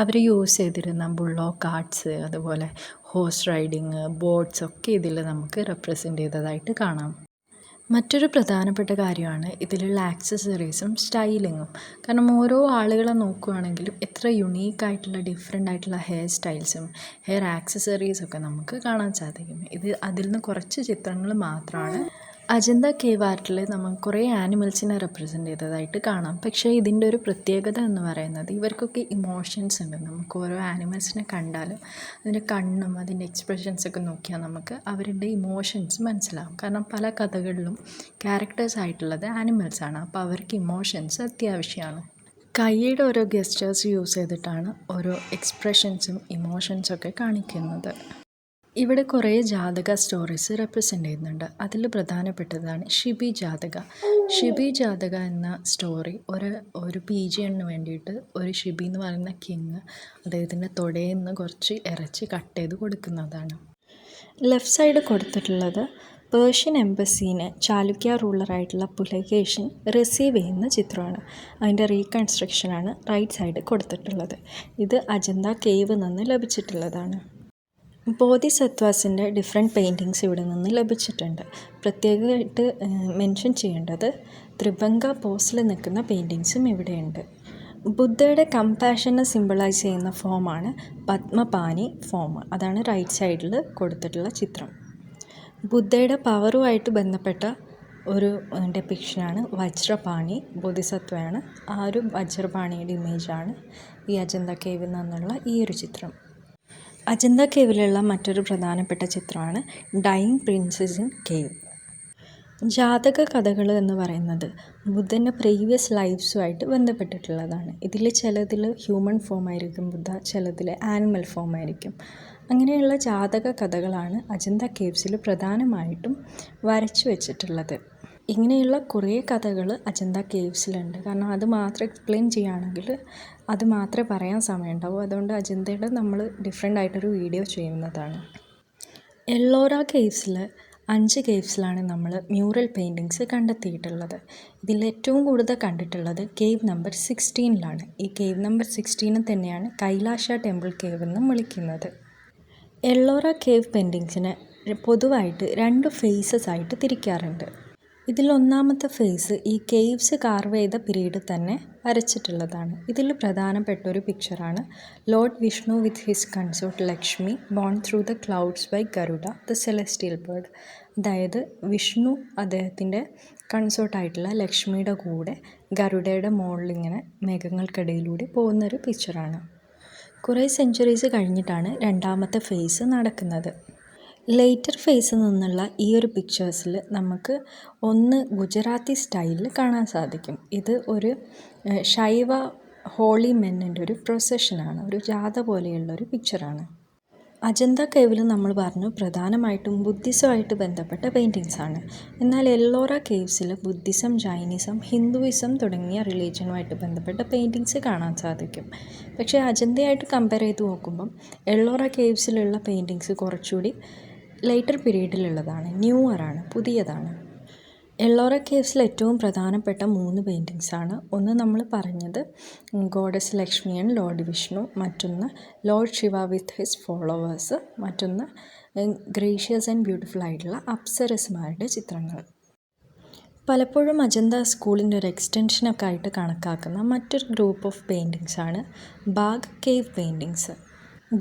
അവർ യൂസ് ചെയ്തിരുന്ന ബുള്ളോ കാർട്ട്സ്, അതുപോലെ ഹോഴ്സ് റൈഡിങ്, ബോട്ട്സ് ഒക്കെ ഇതിൽ നമുക്ക് റെപ്രസെൻ്റ് ചെയ്തതായിട്ട് കാണാം. മറ്റൊരു പ്രധാനപ്പെട്ട കാര്യമാണ് ഇതിലുള്ള ആക്സസറീസും സ്റ്റൈലിങ്ങും. കാരണം ഓരോ ആളുകളെ നോക്കുകയാണെങ്കിലും എത്ര യുണീക്കായിട്ടുള്ള ഡിഫറെൻ്റ് ആയിട്ടുള്ള ഹെയർ സ്റ്റൈൽസും ഹെയർ ആക്സസറീസൊക്കെ നമുക്ക് കാണാൻ സാധിക്കും. ഇത് അതിൽ നിന്ന് കുറച്ച് ചിത്രങ്ങൾ മാത്രമാണ്. അജന്ത കേവ് ആർട്ടിൽ നമുക്ക് കുറേ ആനിമൽസിനെ റെപ്രസെൻ്റ് ചെയ്തതായിട്ട് കാണാം. പക്ഷേ ഇതിൻ്റെ ഒരു പ്രത്യേകത എന്ന് പറയുന്നത് ഇവർക്കൊക്കെ ഇമോഷൻസ് ഉണ്ട്. നമുക്ക് ഓരോ ആനിമൽസിനെ കണ്ടാലും അതിൻ്റെ കണ്ണും അതിൻ്റെ എക്സ്പ്രഷൻസൊക്കെ നോക്കിയാൽ നമുക്ക് അവരുടെ ഇമോഷൻസ് മനസ്സിലാവും. കാരണം പല കഥകളിലും ക്യാരക്ടേഴ്സ് ആയിട്ടുള്ളത് ആനിമൽസാണ്. അപ്പോൾ അവർക്ക് ഇമോഷൻസ് അത്യാവശ്യമാണ്. കൈയുടെ ഓരോ ഗെസ്റ്റേഴ്സ് യൂസ് ചെയ്തിട്ടാണ് ഓരോ എക്സ്പ്രഷൻസും ഇമോഷൻസൊക്കെ കാണിക്കുന്നത്. ഇവിടെ കുറേ ജാതക സ്റ്റോറീസ് റെപ്രസെൻ്റ് ചെയ്യുന്നുണ്ട്. അതിൽ പ്രധാനപ്പെട്ടതാണ് ഷിബി ജാതക. ഷിബി ജാതക എന്ന സ്റ്റോറി ഒരു പീജിയന് വേണ്ടിയിട്ട് ഒരു ഷിബി എന്ന് പറയുന്ന കിങ് അദ്ദേഹത്തിൻ്റെ തൊടയിൽ നിന്ന് കുറച്ച് ഇറച്ചി കട്ട് ചെയ്ത് കൊടുക്കുന്നതാണ്. ലെഫ്റ്റ് സൈഡ് കൊടുത്തിട്ടുള്ളത് പേർഷ്യൻ എംബസീനെ ചാലുക്യ റൂളറായിട്ടുള്ള പുലകേശൻ റിസീവ് ചെയ്യുന്ന ചിത്രമാണ്. അതിൻ്റെ റീകൺസ്ട്രക്ഷനാണ് റൈറ്റ് സൈഡ് കൊടുത്തിട്ടുള്ളത്. ഇത് അജന്ത കേവ് നിന്ന് ലഭിച്ചിട്ടുള്ളതാണ്. ബോധിസത്വാസിൻ്റെ ഡിഫറെൻറ്റ് പെയിൻറ്റിങ്സ് ഇവിടെ നിന്ന് ലഭിച്ചിട്ടുണ്ട്. പ്രത്യേകമായിട്ട് മെൻഷൻ ചെയ്യേണ്ടത് ത്രിഭംഗ പോസിൽ നിൽക്കുന്ന പെയിൻറ്റിങ്സും ഇവിടെയുണ്ട്. ബുദ്ധയുടെ കമ്പാഷനെ സിംബിളൈസ് ചെയ്യുന്ന ഫോമാണ് പത്മപാനി ഫോം. അതാണ് റൈറ്റ് സൈഡിൽ കൊടുത്തിട്ടുള്ള ചിത്രം. ബുദ്ധയുടെ പവറുമായിട്ട് ബന്ധപ്പെട്ട ഒരു ഡെപ്പിക്ഷനാണ് വജ്രപാണി. ബോധിസത്വയാണ്. ആ ഒരു വജ്രപാണിയുടെ ഇമേജാണ് ഈ അജന്ത കേവിൽ നിന്നുള്ള ഈ ഒരു ചിത്രം. അജന്ത കേവിലുള്ള മറ്റൊരു പ്രധാനപ്പെട്ട ചിത്രമാണ് ഡൈയിങ് പ്രിൻസസ് ഇൻ കേവ്. ജാതക കഥകൾ എന്ന് പറയുന്നത് ബുദ്ധൻ്റെ പ്രീവിയസ് ലൈഫ്സുമായിട്ട് ബന്ധപ്പെട്ടിട്ടുള്ളതാണ്. ഇതിൽ ചിലതിൽ ഹ്യൂമൻ ഫോം ആയിരിക്കും ബുദ്ധ, ചിലതിൽ ആനിമൽ ഫോം ആയിരിക്കും. അങ്ങനെയുള്ള ജാതക കഥകളാണ് അജന്ത കേവ്സിൽ പ്രധാനമായിട്ടും വരച്ചു വെച്ചിട്ടുള്ളത്. ഇങ്ങനെയുള്ള കുറേ കഥകൾ അജന്ത കേവ്സിലുണ്ട്. കാരണം അത് മാത്രം എക്സ്പ്ലെയിൻ ചെയ്യുകയാണെങ്കിൽ അത് മാത്രമേ പറയാൻ സമയമുണ്ടാവൂ. അതുകൊണ്ട് അജന്തയുടെ നമ്മൾ ഡിഫറെൻ്റ് ആയിട്ടൊരു വീഡിയോ ചെയ്യുന്നതാണ്. എല്ലോറ കേവ്സിൽ 5 കേവ്സിലാണ് നമ്മൾ മ്യൂറൽ പെയിൻറ്റിങ്സ് കണ്ടെത്തിയിട്ടുള്ളത്. ഇതിൽ ഏറ്റവും കൂടുതൽ കണ്ടിട്ടുള്ളത് കേവ് നമ്പർ 16ലാണ്. ഈ കേവ് നമ്പർ 16 തന്നെയാണ് കൈലാഷ ടെമ്പിൾ കേവ് എന്നും വിളിക്കുന്നത്. എല്ലോറ കേവ് പെയിൻറ്റിങ്സിനെ പൊതുവായിട്ട് 2 ഫേസസ് ആയിട്ട് തിരിക്കാറുണ്ട്. ഇതിൽ ഒന്നാമത്തെ ഫേസ് ഈ കേവ്സ് കാർവ് ചെയ്ത പീരീഡിൽ തന്നെ വരച്ചിട്ടുള്ളതാണ്. ഇതിൽ പ്രധാനപ്പെട്ട ഒരു പിക്ചറാണ് lord Vishnu with his consort Lakshmi borne through the clouds by Garuda the celestial bird. അതായത് വിഷ്ണു അദ്ദേഹത്തിൻ്റെ കൺസോർട്ടായിട്ടുള്ള ലക്ഷ്മിയുടെ കൂടെ ഗരുഡയുടെ മുകളിലിങ്ങനെ മേഘങ്ങൾക്കിടയിലൂടെ പോകുന്നൊരു പിക്ചറാണ്. കുറേ സെഞ്ച്വറീസ് കഴിഞ്ഞിട്ടാണ് രണ്ടാമത്തെ ഫേസ് നടക്കുന്നത്. ലേറ്റർ ഫേസിൽ നിന്നുള്ള ഈ ഒരു പിക്ചേഴ്സിൽ നമുക്ക് ഒന്ന് ഗുജറാത്തി സ്റ്റൈലിൽ കാണാൻ സാധിക്കും. ഇത് ഒരു ശൈവ ഹോളി മെന്നിൻ്റെ ഒരു പ്രൊസഷനാണ്, ഒരു ജാഥ പോലെയുള്ളൊരു പിക്ചറാണ്. അജന്ത കേവിൽ നമ്മൾ പറഞ്ഞു പ്രധാനമായിട്ടും ബുദ്ധിസമായിട്ട് ബന്ധപ്പെട്ട പെയിൻറ്റിങ്സാണ്. എന്നാൽ എല്ലോറ കേവ്സിൽ ബുദ്ധിസം, ജൈനിസം, ഹിന്ദുയിസം തുടങ്ങിയ റിലീജിയനുമായിട്ട് ബന്ധപ്പെട്ട പെയിൻറ്റിങ്സ് കാണാൻ സാധിക്കും. പക്ഷേ അജന്തയായിട്ട് കമ്പയർ ചെയ്ത് നോക്കുമ്പം എല്ലോറ കേവ്സിലുള്ള പെയിൻറ്റിങ്സ് കുറച്ചുകൂടി ലേറ്റർ പീരീഡിലുള്ളതാണ്, ന്യൂവറാണ്, പുതിയതാണ്. എല്ലോറ കേവ്സിൽ ഏറ്റവും പ്രധാനപ്പെട്ട 3 പെയിൻറ്റിങ്സാണ്. ഒന്ന് നമ്മൾ പറഞ്ഞത് goddess Lakshmi and lord Vishnu, മറ്റൊന്ന് lord Shiva with his followers, മറ്റൊന്ന് ഗ്രേഷ്യസ് ആൻഡ് ബ്യൂട്ടിഫുൾ ആയിട്ടുള്ള അപ്സരസ്മാരുടെ ചിത്രങ്ങൾ. പലപ്പോഴും അജന്ത സ്കൂളിൻ്റെ ഒരു എക്സ്റ്റൻഷനൊക്കെ ആയിട്ട് കണക്കാക്കുന്ന മറ്റൊരു ഗ്രൂപ്പ് ഓഫ് പെയിൻറ്റിങ്സാണ് ബാഗ് കേവ് പെയിൻറ്റിങ്സ്.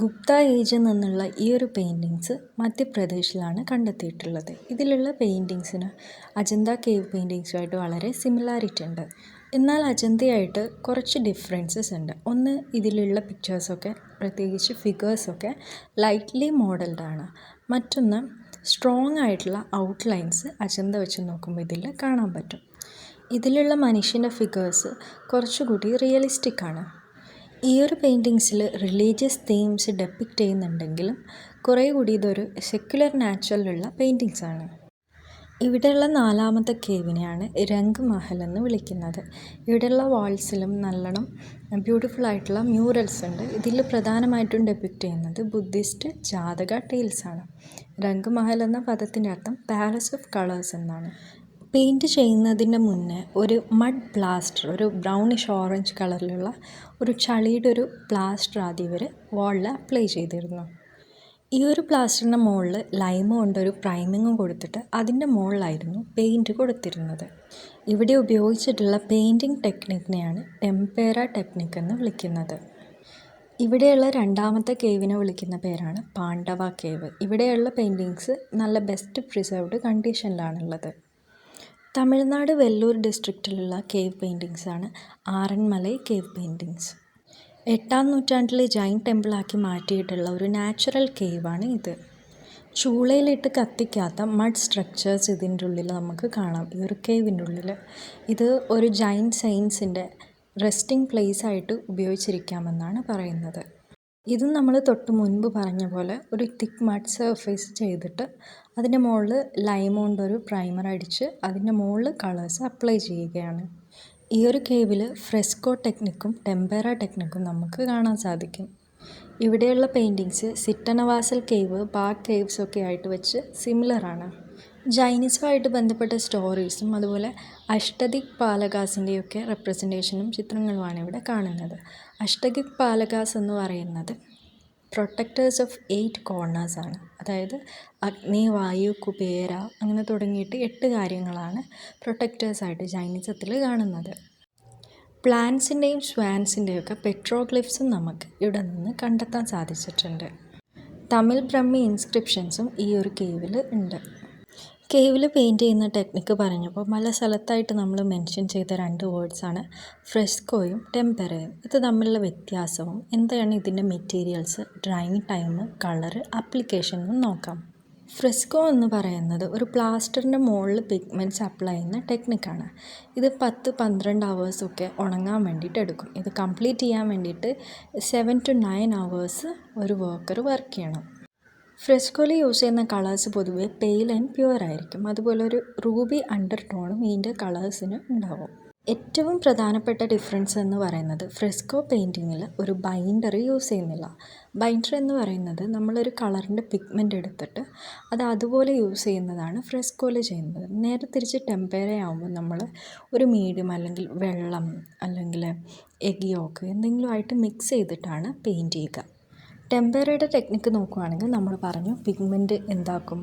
ഗുപ്ത ഏജിൽ നിന്നുള്ള ഈ ഒരു പെയിൻറ്റിങ്സ് മധ്യപ്രദേശിലാണ് കണ്ടെത്തിയിട്ടുള്ളത്. ഇതിലുള്ള പെയിൻറ്റിങ്സിന് അജന്ത കേവ് പെയിൻറ്റിങ്സുമായിട്ട് വളരെ സിമിലാരിറ്റി ഉണ്ട്. എന്നാൽ അജന്തയായിട്ട് കുറച്ച് ഡിഫറൻസസ് ഉണ്ട്. ഒന്ന്, ഇതിലുള്ള പിക്ചേഴ്സൊക്കെ പ്രത്യേകിച്ച് ഫിഗേഴ്സൊക്കെ ലൈറ്റ്ലി മോഡൽഡ് ആണ്. മറ്റൊന്ന്, സ്ട്രോങ് ആയിട്ടുള്ള ഔട്ട്ലൈൻസ് അജന്ത വെച്ച് നോക്കുമ്പോൾ ഇതിൽ കാണാൻ പറ്റും. ഇതിലുള്ള മനുഷ്യൻ്റെ ഫിഗേഴ്സ് കുറച്ചുകൂടി റിയലിസ്റ്റിക് ആണ്. ഈ ഒരു പെയിൻറ്റിങ്സിൽ റിലീജിയസ് തീംസ് ഡെപ്പിക്റ്റ് ചെയ്യുന്നുണ്ടെങ്കിലും കുറേ കൂടി ഇതൊരു സെക്യുലർ നാച്ചുറലുള്ള പെയിൻറ്റിങ്സാണ്. ഇവിടെയുള്ള 4ാമത്തെ കേവിനെയാണ് രംഗ് മഹൽ എന്ന് വിളിക്കുന്നത്. ഇവിടെയുള്ള വാൾസിലും നല്ലോണം ബ്യൂട്ടിഫുൾ ആയിട്ടുള്ള മ്യൂറൽസ് ഉണ്ട്. ഇതിൽ പ്രധാനമായിട്ടും ഡെപ്പിക്റ്റ് ചെയ്യുന്നത് ബുദ്ധിസ്റ്റ് ജാതക ടെയിൽസാണ്. രംഗ് മഹൽ എന്ന പദത്തിൻ്റെ അർത്ഥം പാലസ് ഓഫ് കളേഴ്സ് എന്നാണ്. പെയിൻറ്റ് ചെയ്യുന്നതിന് മുന്നേ ഒരു മഡ് പ്ലാസ്റ്റർ, ഒരു ബ്രൗണിഷ് ഓറഞ്ച് കളറിലുള്ള ഒരു ചളിയുടെ ഒരു പ്ലാസ്റ്റർ ആദ്യം ഇവർ വാളിൽ അപ്ലൈ ചെയ്തിരുന്നു. ഈ ഒരു പ്ലാസ്റ്ററിൻ്റെ മുകളിൽ ലൈം കൊണ്ടൊരു പ്രൈമിങ് കൊടുത്തിട്ട് അതിൻ്റെ മുകളിലായിരുന്നു പെയിൻറ്റ് കൊടുത്തിരുന്നത്. ഇവിടെ ഉപയോഗിച്ചിട്ടുള്ള പെയിൻറ്റിങ് ടെക്നിക്കിനെയാണ് ടെമ്പേറ ടെക്നിക്ക് എന്ന് വിളിക്കുന്നത്. ഇവിടെയുള്ള രണ്ടാമത്തെ കേവിനെ വിളിക്കുന്ന പേരാണ് പാണ്ഡവ കേവ്. ഇവിടെയുള്ള പെയിൻറ്റിങ്സ് നല്ല ബെസ്റ്റ് പ്രിസർവ്ഡ് കണ്ടീഷനിലാണുള്ളത്. തമിഴ്നാട് വെല്ലൂർ ഡിസ്ട്രിക്റ്റിലുള്ള കേവ് പെയിൻറ്റിങ്സാണ് ആറന്മലൈ കേവ് പെയിൻറ്റിങ്സ്. 8-ാം നൂറ്റാണ്ടിലെ ജൈൻ ടെമ്പിളാക്കി മാറ്റിയിട്ടുള്ള ഒരു നാച്ചുറൽ കേവാണ് ഇത്. ചൂളയിലിട്ട് കത്തിക്കാത്ത മഡ് സ്ട്രക്ചേഴ്സ് ഇതിൻ്റെ ഉള്ളിൽ നമുക്ക് കാണാം. ഈ ഒരു കേവിൻ്റെ ഉള്ളിൽ ഇത് ഒരു ജൈൻ സെയിൻസിൻ്റെ റെസ്റ്റിംഗ് പ്ലേസ് ആയിട്ട് ഉപയോഗിച്ചിരിക്കാമെന്നാണ് പറയുന്നത്. ഇതും നമ്മൾ തൊട്ട് മുൻപ് പറഞ്ഞ പോലെ ഒരു തിക്ക് മഡ് സർഫേസ് ചെയ്തിട്ട് അതിൻ്റെ മുകളിൽ ലൈം കൊണ്ടൊരു പ്രൈമർ അടിച്ച് അതിൻ്റെ മുകളിൽ കളേഴ്സ് അപ്ലൈ ചെയ്യുകയാണ്. ഈ ഒരു കേവിൽ ഫ്രെസ്കോ ടെക്നിക്കും ടെമ്പേറ ടെക്നിക്കും നമുക്ക് കാണാൻ സാധിക്കും. ഇവിടെയുള്ള പെയിൻറ്റിങ്സ് സിറ്റനവാസൽ കേവ്, ബാഗ് കേവ്സൊക്കെ ആയിട്ട് വെച്ച് സിമിലറാണ്. ജൈനിസമായിട്ട് ബന്ധപ്പെട്ട സ്റ്റോറീസും അതുപോലെ അഷ്ടദിക് പാലകാസിൻ്റെയൊക്കെ റെപ്രസെൻറ്റേഷനും ചിത്രങ്ങളുമാണ് ഇവിടെ കാണുന്നത്. അഷ്ടദിക് പാലകാസ് എന്ന് പറയുന്നത് പ്രൊട്ടക്ടേഴ്സ് ഓഫ് 8 കോർണേഴ്സ് ആണ്. അതായത് അഗ്നി, വായു, കുബേര അങ്ങനെ തുടങ്ങിയിട്ട് 8 കാര്യങ്ങളാണ് പ്രൊട്ടക്ടേഴ്സായിട്ട് ജൈനിസത്തിൽ കാണുന്നത്. പ്ലാന്റ്സിൻ്റെയും സ്വാൻസിൻ്റെയൊക്കെ പെട്രോഗ്ലിഫ്സും നമുക്ക് ഇവിടെ നിന്ന് കണ്ടെത്താൻ സാധിച്ചിട്ടുണ്ട്. തമിഴ് ബ്രഹ്മി ഇൻസ്ക്രിപ്ഷൻസും ഈ ഒരു കേവിൽ ഉണ്ട്. കേവിൽ പെയിൻറ്റ് ചെയ്യുന്ന ടെക്നിക്ക് പറഞ്ഞപ്പോൾ പല സ്ഥലത്തായിട്ട് നമ്മൾ മെൻഷൻ ചെയ്ത 2 വേർഡ്സാണ് ഫ്രെസ്കോയും ടെമ്പറയും. ഇത് തമ്മിലുള്ള വ്യത്യാസവും എന്താണ് ഇതിൻ്റെ മെറ്റീരിയൽസ്, ഡ്രൈയിങ് ടൈം, കളറ്, ആപ്ലിക്കേഷനും നോക്കാം. ഫ്രെസ്കോ എന്ന് പറയുന്നത് ഒരു പ്ലാസ്റ്ററിൻ്റെ മുകളിൽ പിഗ്മെൻറ്റ്സ് അപ്ലൈ ചെയ്യുന്ന ടെക്നിക്കാണ്. ഇത് 10-12 ഹവേഴ്സൊക്കെ ഉണങ്ങാൻ വേണ്ടിയിട്ട് എടുക്കും. ഇത് കംപ്ലീറ്റ് ചെയ്യാൻ വേണ്ടിയിട്ട് 7 to 9 ഹവേഴ്സ് ഒരു വർക്കർ വർക്ക് ചെയ്യണം. ഫ്രെസ്കോയിൽ യൂസ് ചെയ്യുന്ന കളേഴ്സ് പൊതുവെ പെയിൽ ആൻഡ് പ്യുവർ ആയിരിക്കും. അതുപോലെ ഒരു റൂബി അണ്ടർ ടോണും ഇതിൻ്റെ കളേഴ്സിന് ഉണ്ടാവും. ഏറ്റവും പ്രധാനപ്പെട്ട ഡിഫറൻസ് എന്ന് പറയുന്നത് ഫ്രെസ്കോ പെയിൻറ്റിങ്ങിൽ ഒരു ബൈൻഡർ യൂസ് ചെയ്യുന്നില്ല. ബൈൻഡർ എന്ന് പറയുന്നത് നമ്മളൊരു കളറിൻ്റെ പിഗ്മെൻ്റ് എടുത്തിട്ട് അത് അതുപോലെ യൂസ് ചെയ്യുന്നതാണ് ഫ്രെസ്കോയിൽ ചെയ്യുന്നത്. നേരെ തിരിച്ച് ടെമ്പേറ ആകുമ്പോൾ നമ്മൾ ഒരു മീഡിയം അല്ലെങ്കിൽ വെള്ളം അല്ലെങ്കിൽ എഗ് യോക്ക് എന്തെങ്കിലും ആയിട്ട് മിക്സ് ചെയ്തിട്ടാണ് പെയിൻറ്റ് ചെയ്യുക. ടെമ്പേറയുടെ ടെക്നിക്ക് നോക്കുകയാണെങ്കിൽ നമ്മൾ പറഞ്ഞു പിഗ്മെൻറ്റ് എന്താക്കും,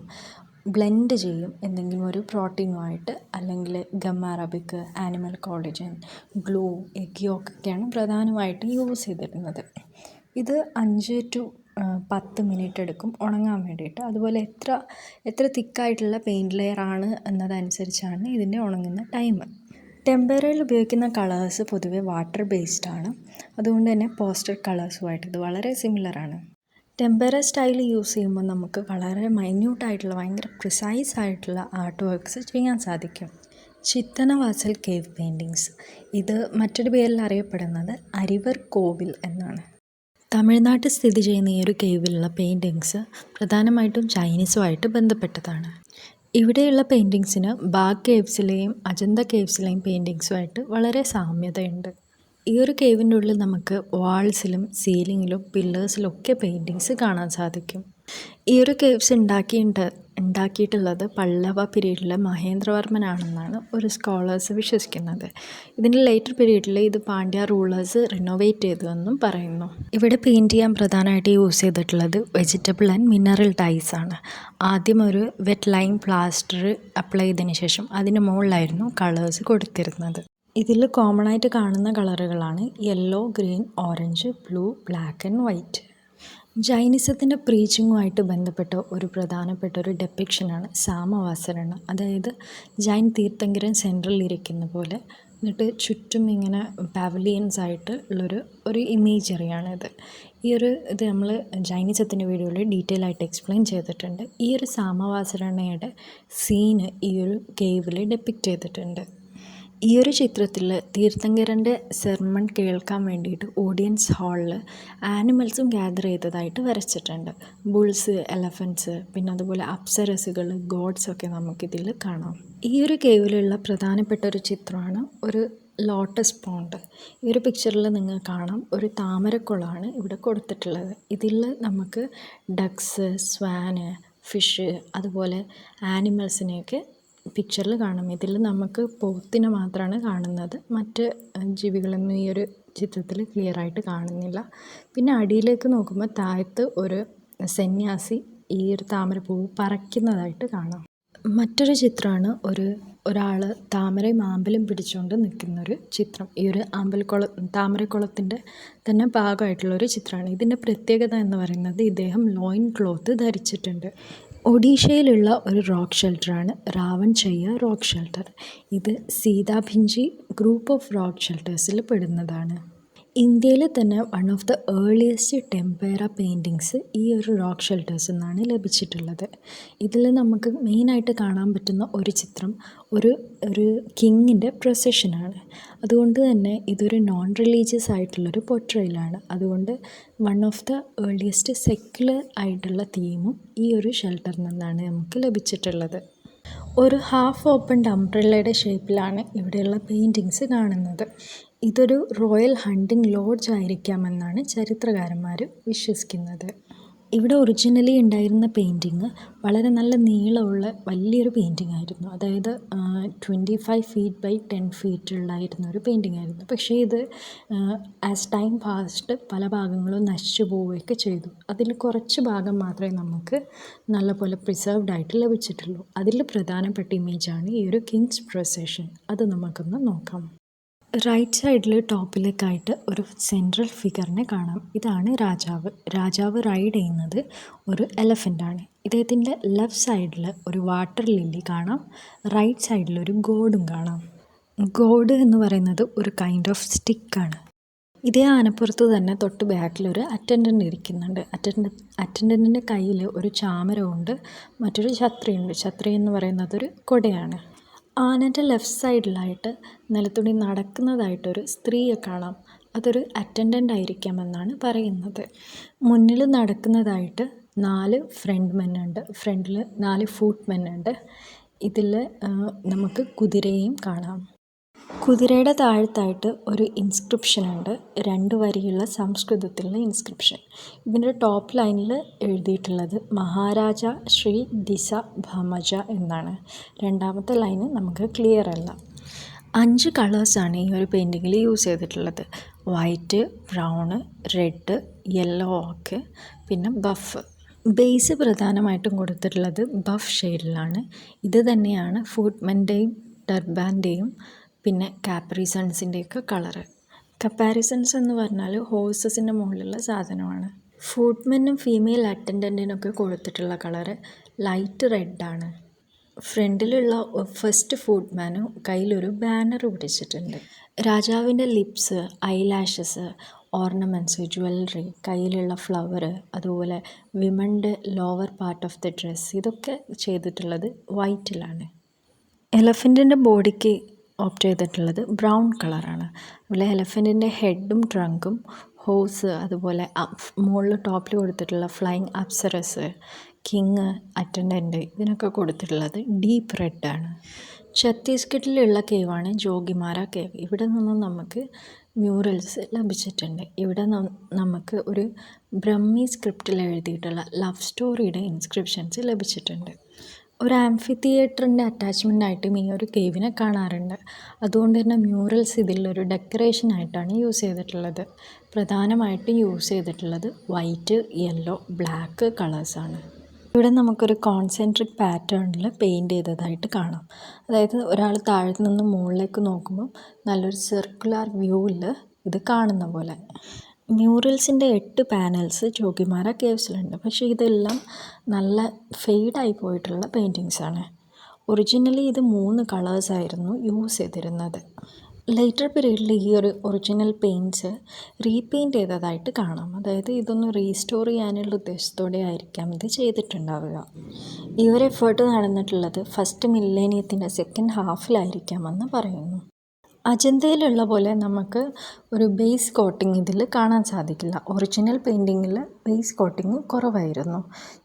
ബ്ലെൻഡ് ചെയ്യും എന്തെങ്കിലും ഒരു പ്രോട്ടീനുമായിട്ട്, അല്ലെങ്കിൽ gum arabic, animal collagen, glue, egg യോക്കൊക്കെയാണ് പ്രധാനമായിട്ടും യൂസ് ചെയ്തിരുന്നത്. ഇത് 5 to 10 മിനിറ്റ് എടുക്കും ഉണങ്ങാൻ വേണ്ടിയിട്ട്. അതുപോലെ എത്ര തിക്കായിട്ടുള്ള പെയിൻറ്റ് ലെയർ ആണ് എന്നതനുസരിച്ചാണ് ഇതിൻ്റെ ഉണങ്ങുന്ന ടൈം. ടെമ്പേറയിൽ ഉപയോഗിക്കുന്ന കളേഴ്സ് പൊതുവെ വാട്ടർ ബേസ്ഡ് ആണ്. അതുകൊണ്ട് തന്നെ പോസ്റ്റർ കളേഴ്സുമായിട്ട് ഇത് വളരെ സിമിലറാണ്. ടെമ്പേറ സ്റ്റൈൽ യൂസ് ചെയ്യുമ്പോൾ നമുക്ക് വളരെ മൈന്യൂട്ടായിട്ടുള്ള ഭയങ്കര പ്രിസൈസ് ആയിട്ടുള്ള ആർട്ട് വർക്ക്സ് ചെയ്യാൻ സാധിക്കും. ചിത്തനവാസൽ കേവ് പെയിൻറ്റിങ്സ്, ഇത് മറ്റൊരു പേരിൽ അറിയപ്പെടുന്നത് അരിവർ കോവിൽ എന്നാണ്. തമിഴ്നാട്ടിൽ സ്ഥിതി ചെയ്യുന്ന ഈ ഒരു കേവിലുള്ള പെയിൻറ്റിങ്സ് പ്രധാനമായിട്ടും ചൈനീസുമായിട്ട് ബന്ധപ്പെട്ടതാണ്. ഇവിടെയുള്ള പെയിൻറ്റിങ്സിന് ബാഗ് കേവ്സിലെയും അജന്ത കേവ്സിലെയും പെയിൻറ്റിങ്സുമായിട്ട് വളരെ സാമ്യതയുണ്ട്. ഈ ഒരു കേവിൻ്റെ ഉള്ളിൽ നമുക്ക് വാൾസിലും സീലിങ്ങിലും പില്ലേഴ്സിലും ഒക്കെ പെയിൻറ്റിങ്സ് കാണാൻ സാധിക്കും. ഈ ഒരു കേവ്സ് ഉണ്ടാക്കിയിട്ടുള്ളത് പല്ലവ പീരീഡിലെ മഹേന്ദ്രവർമ്മനാണെന്നാണ് ഒരു സ്കോളേഴ്സ് വിശ്വസിക്കുന്നത്. ഇതിൻ്റെ ലേറ്റർ പീരീഡിൽ ഇത് പാണ്ഡ്യ റൂളേഴ്സ് റിനോവേറ്റ് ചെയ്തതെന്നും പറയുന്നു. ഇവിടെ പെയിൻറ്റ് ചെയ്യാൻ പ്രധാനമായിട്ട് യൂസ് ചെയ്തിട്ടുള്ളത് വെജിറ്റബിൾ ആൻഡ് മിനറൽ ഡൈസ് ആണ്. ആദ്യം ഒരു വെറ്റ് ലൈം പ്ലാസ്റ്റർ അപ്ലൈ ചെയ്തതിന് ശേഷം അതിന് മുകളിലായിരുന്നു കളേഴ്സ് കൊടുത്തിരുന്നത്. ഇതിൽ കോമൺ ആയിട്ട് കാണുന്ന കളറുകളാണ് yellow, green, orange, blue, black and white. ജൈനിസത്തിൻ്റെ പ്രീച്ചിങ്ങുമായിട്ട് ബന്ധപ്പെട്ട ഒരു പ്രധാനപ്പെട്ട ഒരു ഡെപ്പിക്ഷനാണ് സാമവാസരണ. അതായത് ജൈൻ തീർത്ഥങ്കരൻ സെൻട്രലിൽ ഇരിക്കുന്ന പോലെ, എന്നിട്ട് ചുറ്റും ഇങ്ങനെ പാവലിയൻസ് ആയിട്ട് ഒരു ഇമേജറിയാണിത്. ഇത് നമ്മൾ ജൈനിസത്തിൻ്റെ വീഡിയോയിൽ ഡീറ്റെയിൽ ആയിട്ട് എക്സ്പ്ലെയിൻ ചെയ്തിട്ടുണ്ട്. ഈ ഒരു സാമവാസരണയുടെ സീന് ഈ ഒരു കേവിൽ ഡെപ്പിക്റ്റ് ചെയ്തിട്ടുണ്ട്. ഈ ഒരു ചിത്രത്തിൽ തീർത്ഥങ്കരൻ്റെ സെർമൺ കേൾക്കാൻ വേണ്ടിയിട്ട് ഓഡിയൻസ് ഹാളിൽ ആനിമൽസും ഗ്യാദർ ചെയ്തതായിട്ട് വരച്ചിട്ടുണ്ട്. ബുൾസ്, എലഫൻസ്, പിന്നെ അതുപോലെ അപ്സരസുകൾ, ഗോഡ്സൊക്കെ നമുക്കിതിൽ കാണാം. ഈ ഒരു കേവിലുള്ള പ്രധാനപ്പെട്ട ഒരു ചിത്രമാണ് ഒരു ലോട്ടസ് പോണ്ട്. ഈ ഒരു പിക്ചറിൽ നിങ്ങൾ കാണാം ഒരു താമരക്കുളമാണ് ഇവിടെ കൊടുത്തിട്ടുള്ളത്. ഇതിൽ നമുക്ക് ഡക്സ്, സ്വാന്, ഫിഷ് അതുപോലെ ആനിമൽസിനെയൊക്കെ പിക്ചറിൽ കാണാം. ഇതിൽ നമുക്ക് പോത്തിനെ മാത്രമാണ് കാണുന്നത്, മറ്റ് ജീവികളൊന്നും ഈ ഒരു ചിത്രത്തിൽ ക്ലിയർ ആയിട്ട് കാണുന്നില്ല. പിന്നെ അടിയിലേക്ക് നോക്കുമ്പോൾ താഴത്ത് ഒരു സന്യാസി ഈ ഒരു താമരപ്പൂവ് പറിക്കുന്നതായിട്ട് കാണാം. മറ്റൊരു ചിത്രമാണ് ഒരാൾ താമരയും ആമ്പലും പിടിച്ചുകൊണ്ട് നിൽക്കുന്നൊരു ചിത്രം. ഈ ഒരു താമരക്കുളത്തിൻ്റെ തന്നെ ഭാഗമായിട്ടുള്ളൊരു ചിത്രമാണ്. ഇതിൻ്റെ പ്രത്യേകത എന്ന് പറയുന്നത് ഇദ്ദേഹം ലോയിൻ ക്ലോത്ത് ധരിച്ചിട്ടുണ്ട്. ഒഡീഷയിലുള്ള ഒരു റോക്ക് ഷെൽട്ടറാണ് രാവൺ ചയ്യ റോക്ക് ഷെൽട്ടർ. ഇത് സീതാഭിഞ്ചി ഗ്രൂപ്പ് ഓഫ് റോക്ക് ഷെൽട്ടേഴ്സിൽ പെടുന്നതാണ്. ഇന്ത്യയിൽ തന്നെ one of the earliest tempera paintings ഈ ഒരു റോക്ക് ഷെൽട്ടേഴ്സിൽ നിന്നാണ് ലഭിച്ചിട്ടുള്ളത്. ഇതിൽ നമുക്ക് മെയിനായിട്ട് കാണാൻ പറ്റുന്ന ഒരു ചിത്രം ഒരു കിങ്ങിൻ്റെ പ്രൊസഷനാണ്. അതുകൊണ്ട് തന്നെ ഇതൊരു നോൺ റിലീജിയസ് ആയിട്ടുള്ളൊരു പോർട്രയിലാണ്. അതുകൊണ്ട് one of the earliest secular ആയിട്ടുള്ള തീമും ഈ ഒരു ഷെൽട്ടറിൽ നിന്നാണ് നമുക്ക് ലഭിച്ചിട്ടുള്ളത്. ഒരു ഹാഫ് ഓപ്പൺഡ് അംബ്രല്ലയുടെ ഷേപ്പിലാണ് ഇവിടെയുള്ള പെയിൻറ്റിങ്സ് കാണുന്നത്. ഇതൊരു റോയൽ ഹണ്ടിങ് ലോഡ്ജ് ആയിരിക്കാമെന്നാണ് ചരിത്രകാരന്മാർ വിശ്വസിക്കുന്നത്. ഇവിടെ ഒറിജിനലി ഉണ്ടായിരുന്ന പെയിൻറ്റിങ് വളരെ നല്ല നീളമുള്ള വലിയൊരു പെയിൻറ്റിങ് ആയിരുന്നു. അതായത് 25 ഫീറ്റ് ബൈ 10 ഫീറ്റുള്ളായിരുന്ന ഒരു പെയിൻറ്റിങ് ആയിരുന്നു. പക്ഷേ ഇത് ആസ് ടൈം പാസ്ഡ് പല ഭാഗങ്ങളും നശിച്ചു പോവുകയൊക്കെ ചെയ്തു. അതിൽ കുറച്ച് ഭാഗം മാത്രമേ നമുക്ക് നല്ലപോലെ പ്രിസർവ്ഡ് ആയിട്ട് ലഭിച്ചിട്ടുള്ളൂ. അതിൽ പ്രധാനപ്പെട്ട ഇമേജാണ് ഈ ഒരു കിങ്സ് പ്രൊസഷൻ. അത് നമുക്കൊന്ന് നോക്കാം. റൈറ്റ് സൈഡിൽ ടോപ്പിലേക്കായിട്ട് ഒരു സെൻട്രൽ ഫിഗറിനെ കാണാം. ഇതാണ് രാജാവ് റൈഡ് ചെയ്യുന്നത് ഒരു എലഫൻ്റാണ്. ഇദ്ദേഹത്തിൻ്റെ ലെഫ്റ്റ് സൈഡിൽ ഒരു വാട്ടർ ലില്ലി കാണാം. റൈറ്റ് സൈഡിൽ ഒരു ഗോഡും കാണാം. ഗോഡ് എന്ന് പറയുന്നത് ഒരു കൈൻഡ് ഓഫ് സ്റ്റിക്കാണ്. ഇതേ ആനപ്പുറത്ത് തന്നെ തൊട്ട് ബാക്കിലൊരു അറ്റൻഡൻ്റ് ഇരിക്കുന്നുണ്ട്. അറ്റൻഡൻറ്റിൻ്റെ കയ്യിൽ ഒരു ചാമരമുണ്ട്, മറ്റൊരു ഛത്രിയുണ്ട്. ഛത്രി എന്ന് പറയുന്നത് ഒരു കൊടയാണ്. ആനൻ്റെ ലെഫ്റ്റ് സൈഡിലായിട്ട് നിലത്തുടി നടക്കുന്നതായിട്ടൊരു സ്ത്രീയെ കാണാം. അതൊരു അറ്റൻഡൻ്റ് ആയിരിക്കാമെന്നാണ് പറയുന്നത്. മുന്നിൽ നടക്കുന്നതായിട്ട് 4 ഫ്രണ്ട് മെന്നുണ്ട്. ഫ്രണ്ടിൽ 4 ഫൂട്ട് മെന്നുണ്ട്. ഇതിൽ നമുക്ക് കുതിരയും കാണാം. കുതിരയുടെ താഴത്തായിട്ട് ഒരു ഇൻസ്ക്രിപ്ഷൻ ഉണ്ട്. 2 വരിയുള്ള സംസ്കൃതത്തിലുള്ള ഇൻസ്ക്രിപ്ഷൻ. ഇതിൻ്റെ ടോപ്പ് ലൈനിൽ എഴുതിയിട്ടുള്ളത് മഹാരാജ ശ്രീ ദിസ ഭമജ എന്നാണ്. രണ്ടാമത്തെ ലൈന് നമുക്ക് ക്ലിയർ അല്ല. 5 കളേഴ്സാണ് ഈ ഒരു പെയിൻറ്റിങ്ങിൽ യൂസ് ചെയ്തിട്ടുള്ളത്. വൈറ്റ്, ബ്രൗണ്, റെഡ്, യെല്ലോ ഓക്ക്, പിന്നെ ബഫ്. ബേസ് പ്രധാനമായിട്ടും കൊടുത്തിട്ടുള്ളത് ബഫ് ഷെയ്ഡിലാണ്. ഇത് തന്നെയാണ് ഫൂട്ട്മെൻ്റെയും ടർബാൻ്റെയും പിന്നെ കാപ്രിസൺസിൻ്റെയൊക്കെ കളറ്. കപ്പാരിസൺസ് എന്ന് പറഞ്ഞാൽ ഹോഴ്സസിൻ്റെ മുകളിലുള്ള സാധനമാണ്. ഫൂട്ട്മെനും ഫീമെയിൽ അറ്റൻഡൻറ്റിനൊക്കെ കൊടുത്തിട്ടുള്ള കളറ് ലൈറ്റ് റെഡാണ്. ഫ്രണ്ടിലുള്ള ഫസ്റ്റ് ഫൂട്ട്മാനും കയ്യിലൊരു ബാനർ പിടിച്ചിട്ടുണ്ട്. രാജാവിൻ്റെ ലിപ്സ്, ഐലാഷസ്, ഓർണമെൻറ്റ്സ്, ജ്വല്ലറി, കയ്യിലുള്ള ഫ്ലവർ, അതുപോലെ വിമൻ്റെ lower part of the dress, ഇതൊക്കെ ചെയ്തിട്ടുള്ളത് വൈറ്റിലാണ്. എലഫൻറ്റിൻ്റെ ബോഡിക്ക് ഓപ്റ്റ് ചെയ്തിട്ടുള്ളത് ബ്രൗൺ കളറാണ്. അതുപോലെ എലഫൻറ്റിൻ്റെ ഹെഡും ട്രങ്കും ഹോസ്, അതുപോലെ മുകളിൽ ടോപ്പിൽ കൊടുത്തിട്ടുള്ള ഫ്ലൈയിങ് അപ്സറസ്, കിങ്, അറ്റൻഡൻറ്റ്, ഇതിനൊക്കെ കൊടുത്തിട്ടുള്ളത് ഡീപ്പ് റെഡാണ്. ഛത്തീസ്ഗഡിലുള്ള കേവാണ് ജോഗിമാര കേവ്. ഇവിടെ നിന്നും നമുക്ക് മ്യൂറൽസ് ലഭിച്ചിട്ടുണ്ട്. ഇവിടെ നമുക്ക് ഒരു ബ്രഹ്മി സ്ക്രിപ്റ്റിൽ എഴുതിയിട്ടുള്ള ലവ് സ്റ്റോറിയുടെ ഇൻസ്ക്രിപ്ഷൻസ് ലഭിച്ചിട്ടുണ്ട്. ഒരു ആംഫി തിയേറ്ററിൻ്റെ അറ്റാച്ച്മെൻ്റായിട്ടും ഈ ഒരു കേവിനെ കാണാറുണ്ട്. അതുകൊണ്ട് തന്നെ മ്യൂറൽസ് ഇതിലൊരു ഡെക്കറേഷനായിട്ടാണ് യൂസ് ചെയ്തിട്ടുള്ളത്. പ്രധാനമായിട്ടും യൂസ് ചെയ്തിട്ടുള്ളത് വൈറ്റ്, യെല്ലോ, ബ്ലാക്ക് കളേഴ്സാണ്. ഇവിടെ നമുക്കൊരു കോൺസെൻട്രിക് പാറ്റേണിൽ പെയിൻറ്റ് ചെയ്തതായിട്ട് കാണാം. അതായത് ഒരാൾ താഴെ നിന്ന് മുകളിലേക്ക് നോക്കുമ്പോൾ നല്ലൊരു സർക്കുലർ വ്യൂവിൽ ഇത് കാണുന്ന പോലെ. മ്യൂറൽസിൻ്റെ 8 പാനൽസ് ജോഗിമാര കേവ്സിലുണ്ട്. പക്ഷേ ഇതെല്ലാം നല്ല ഫെയ്ഡായി പോയിട്ടുള്ള പെയിൻറ്റിങ്സാണ്. ഒറിജിനലി ഇത് 3 കളേഴ്സായിരുന്നു യൂസ് ചെയ്തിരുന്നത്. ലേറ്റർ പീരീഡിൽ ഈ ഒരു ഒറിജിനൽ പെയിൻറ്റ്സ് റീപെയിൻറ്റ് ചെയ്തതായിട്ട് കാണാം. അതായത് ഇതൊന്ന് റീസ്റ്റോർ ചെയ്യാനുള്ള ഉദ്ദേശത്തോടെ ആയിരിക്കാം ഇത് ചെയ്തിട്ടുണ്ടാവുക. ഈ ഒരു എഫേർട്ട് നടന്നിട്ടുള്ളത് ഫസ്റ്റ് മില്ലേനിയത്തിൻ്റെ സെക്കൻഡ് ഹാഫിലായിരിക്കാമെന്ന് പറയുന്നു. അജന്തയിലുള്ള പോലെ നമുക്ക് ഒരു ബേസ് കോട്ടിങ് ഇതിൽ കാണാൻ സാധിക്കില്ല. ഒറിജിനൽ പെയിൻറ്റിങ്ങിൽ ബേസ് കോട്ടിങ് കുറവായിരുന്നു.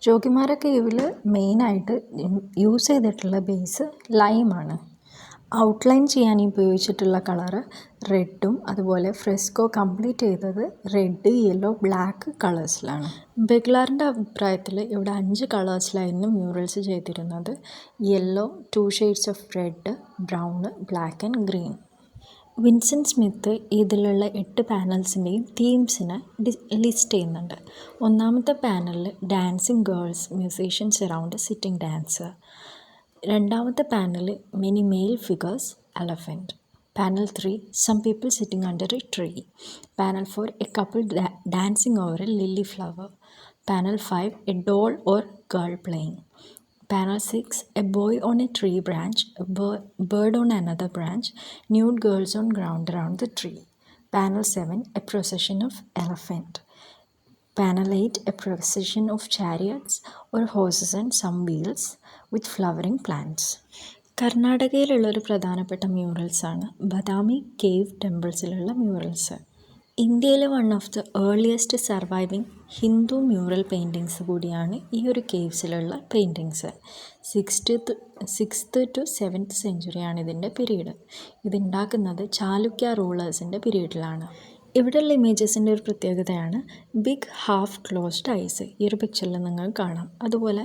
ജോഗിമാര കേവിൽ മെയിനായിട്ട് യൂസ് ചെയ്തിട്ടുള്ള ബേസ് ലൈമാണ്. ഔട്ട്ലൈൻ ചെയ്യാൻ ഉപയോഗിച്ചിട്ടുള്ള കളറ് റെഡും, അതുപോലെ ഫ്രെസ്കോ കംപ്ലീറ്റ് ചെയ്തത് റെഡ്, യെല്ലോ, ബ്ലാക്ക് കളേഴ്സിലാണ്. ബെഗ്ലാറിൻ്റെ അഭിപ്രായത്തിൽ ഇവിടെ 5 കളേഴ്സിലായിരുന്നു മ്യൂറൽസ് ചെയ്തിരുന്നത്. Yellow, 2 shades of red, brown, black and green. Vincent Smith ഇതിലുള്ള 8 പാനൽസിൻ്റെയും തീംസിനെ ലിസ്റ്റ് ചെയ്യുന്നുണ്ട്. ഒന്നാമത്തെ പാനലിൽ dancing girls, musicians around sitting dancer. രണ്ടാമത്തെ പാനലിൽ many male figures, elephant. Panel 3, some people sitting under a tree. Panel 4, a couple dancing over a lily flower. Panel 5, a doll or girl playing. Panel 6, a boy on a tree branch, a bird on another branch, nude girls on ground around the tree. Panel 7, a procession of elephant. Panel 8, a procession of chariots or horses and some wheels with flowering plants. കർണാടകയിലുള്ളൊരു പ്രധാനപ്പെട്ട മ്യൂറൽസാണ് Badami cave ടെമ്പിൾസിലുള്ള murals. ഇന്ത്യയിലെ one of the earliest surviving Hindu mural paintings കൂടിയാണ് ഈ ഒരു കേവ്സിലുള്ള paintings. 6th to 7th സെഞ്ച്വറിയാണ് ഇതിൻ്റെ period. ഇതുണ്ടാക്കുന്നത് Chalukya റൂളേഴ്സിൻ്റെ പീരീഡിലാണ്. ഇവിടെയുള്ള ഇമേജസിൻ്റെ ഒരു പ്രത്യേകതയാണ് big half closed ice. ഈ ഒരു പിക്ചറിൽ നിങ്ങൾക്ക് കാണാം. അതുപോലെ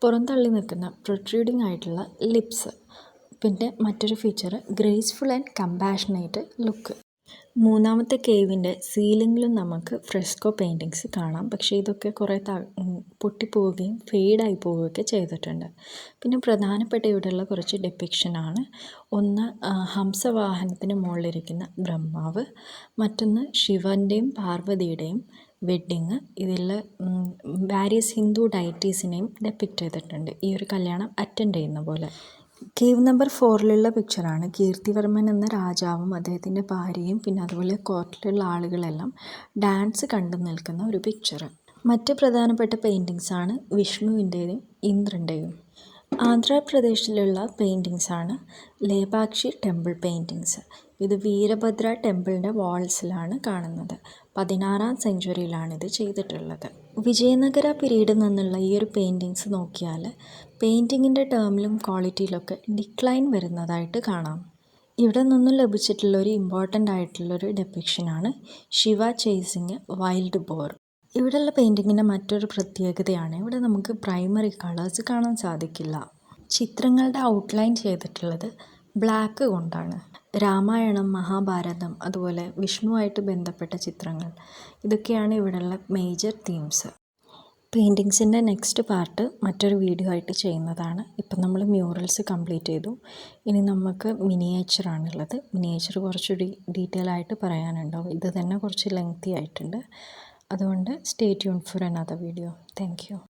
പുറന്തള്ളി നിൽക്കുന്ന പ്രൊട്രൂഡിങ് ആയിട്ടുള്ള ലിപ്സ്. പിന്നെ മറ്റൊരു feature graceful and compassionate look. മൂന്നാമത്തെ കേവിൻ്റെ സീലിങ്ങിലും നമുക്ക് ഫ്രെസ്കോ പെയിൻറ്റിങ്സ് കാണാം. പക്ഷേ ഇതൊക്കെ കുറേ പൊട്ടിപ്പോവുകയും ഫെയ്ഡായി പോവുകയൊക്കെ ചെയ്തിട്ടുണ്ട്. പിന്നെ പ്രധാനപ്പെട്ട ഇവിടെയുള്ള കുറച്ച് ഡെപ്പിക്ഷനാണ്. ഒന്ന് ഹംസവാഹനത്തിന് മുകളിലിരിക്കുന്ന ബ്രഹ്മാവ്, മറ്റൊന്ന് ശിവൻ്റെയും പാർവതിയുടെയും വെഡ്ഡിങ്. ഇതിൽ വാരിയസ് ഹിന്ദു ഡൈറ്റീസിനെയും ഡെപ്പിക്റ്റ് ചെയ്തിട്ടുണ്ട്, ഈ ഒരു കല്യാണം അറ്റൻഡ് ചെയ്യുന്ന പോലെ. Cave number 4 പിക്ചറാണ്. കീർത്തിവർമ്മൻ എന്ന രാജാവും അദ്ദേഹത്തിൻ്റെ ഭാര്യയും പിന്നെ അതുപോലെ കോർട്ടിലുള്ള ആളുകളെല്ലാം ഡാൻസ് കണ്ടു നിൽക്കുന്ന ഒരു പിക്ചർ. മറ്റ് പ്രധാനപ്പെട്ട പെയിൻറ്റിങ്സാണ് വിഷ്ണുവിൻ്റെയും ഇന്ദ്രൻ്റെയും. ആന്ധ്രാപ്രദേശിലുള്ള പെയിൻറ്റിങ്സാണ് ലേപാക്ഷി ടെമ്പിൾ പെയിൻറ്റിങ്സ്. ഇത് വീരഭദ്ര ടെമ്പിളിൻ്റെ വാൾസിലാണ് കാണുന്നത്. 16ാം സെഞ്ച്വറിയിലാണ് ഇത് ചെയ്തിട്ടുള്ളത്. വിജയനഗര പീരീഡിൽ നിന്നുള്ള ഈ ഒരു പെയിൻറ്റിങ്സ് നോക്കിയാൽ പെയിൻറ്റിങ്ങിൻ്റെ ടേമിലും ക്വാളിറ്റിയിലൊക്കെ ഡിക്ലൈൻ വരുന്നതായിട്ട് കാണാം. ഇവിടെ നിന്നും ലഭിച്ചിട്ടുള്ള ഒരു ഇമ്പോർട്ടൻ്റ് ആയിട്ടുള്ളൊരു ഡെപ്പിക്ഷനാണ് ശിവ ചേസിങ് വൈൽഡ് ബോർ. ഇവിടെയുള്ള പെയിൻറ്റിങ്ങിൻ്റെ മറ്റൊരു പ്രത്യേകതയാണ് ഇവിടെ നമുക്ക് പ്രൈമറി കളേഴ്സ് കാണാൻ സാധിക്കില്ല. ചിത്രങ്ങളുടെ ഔട്ട്ലൈൻ ചെയ്തിട്ടുള്ളത് ബ്ലാക്ക് കൊണ്ടാണ്. രാമായണം, മഹാഭാരതം, അതുപോലെ വിഷ്ണുവായിട്ട് ബന്ധപ്പെട്ട ചിത്രങ്ങൾ, ഇതൊക്കെയാണ് ഇവിടെയുള്ള മേജർ തീംസ്. പെയിൻറ്റിങ്സിൻ്റെ നെക്സ്റ്റ് പാർട്ട് മറ്റൊരു വീഡിയോ ആയിട്ട് ചെയ്യുന്നതാണ്. ഇപ്പം നമ്മൾ മ്യൂറൽസ് കംപ്ലീറ്റ് ചെയ്തു. ഇനി നമുക്ക് മിനിയേച്ചറാണുള്ളത്. മിനിയേച്ചർ കുറച്ചുകൂടി ഡീറ്റെയിൽ ആയിട്ട് പറയാനുണ്ടാവും. ഇത് തന്നെ കുറച്ച് ലെങ്തി ആയിട്ടുണ്ട്. അതുകൊണ്ട് stay tune for another video. Thank you.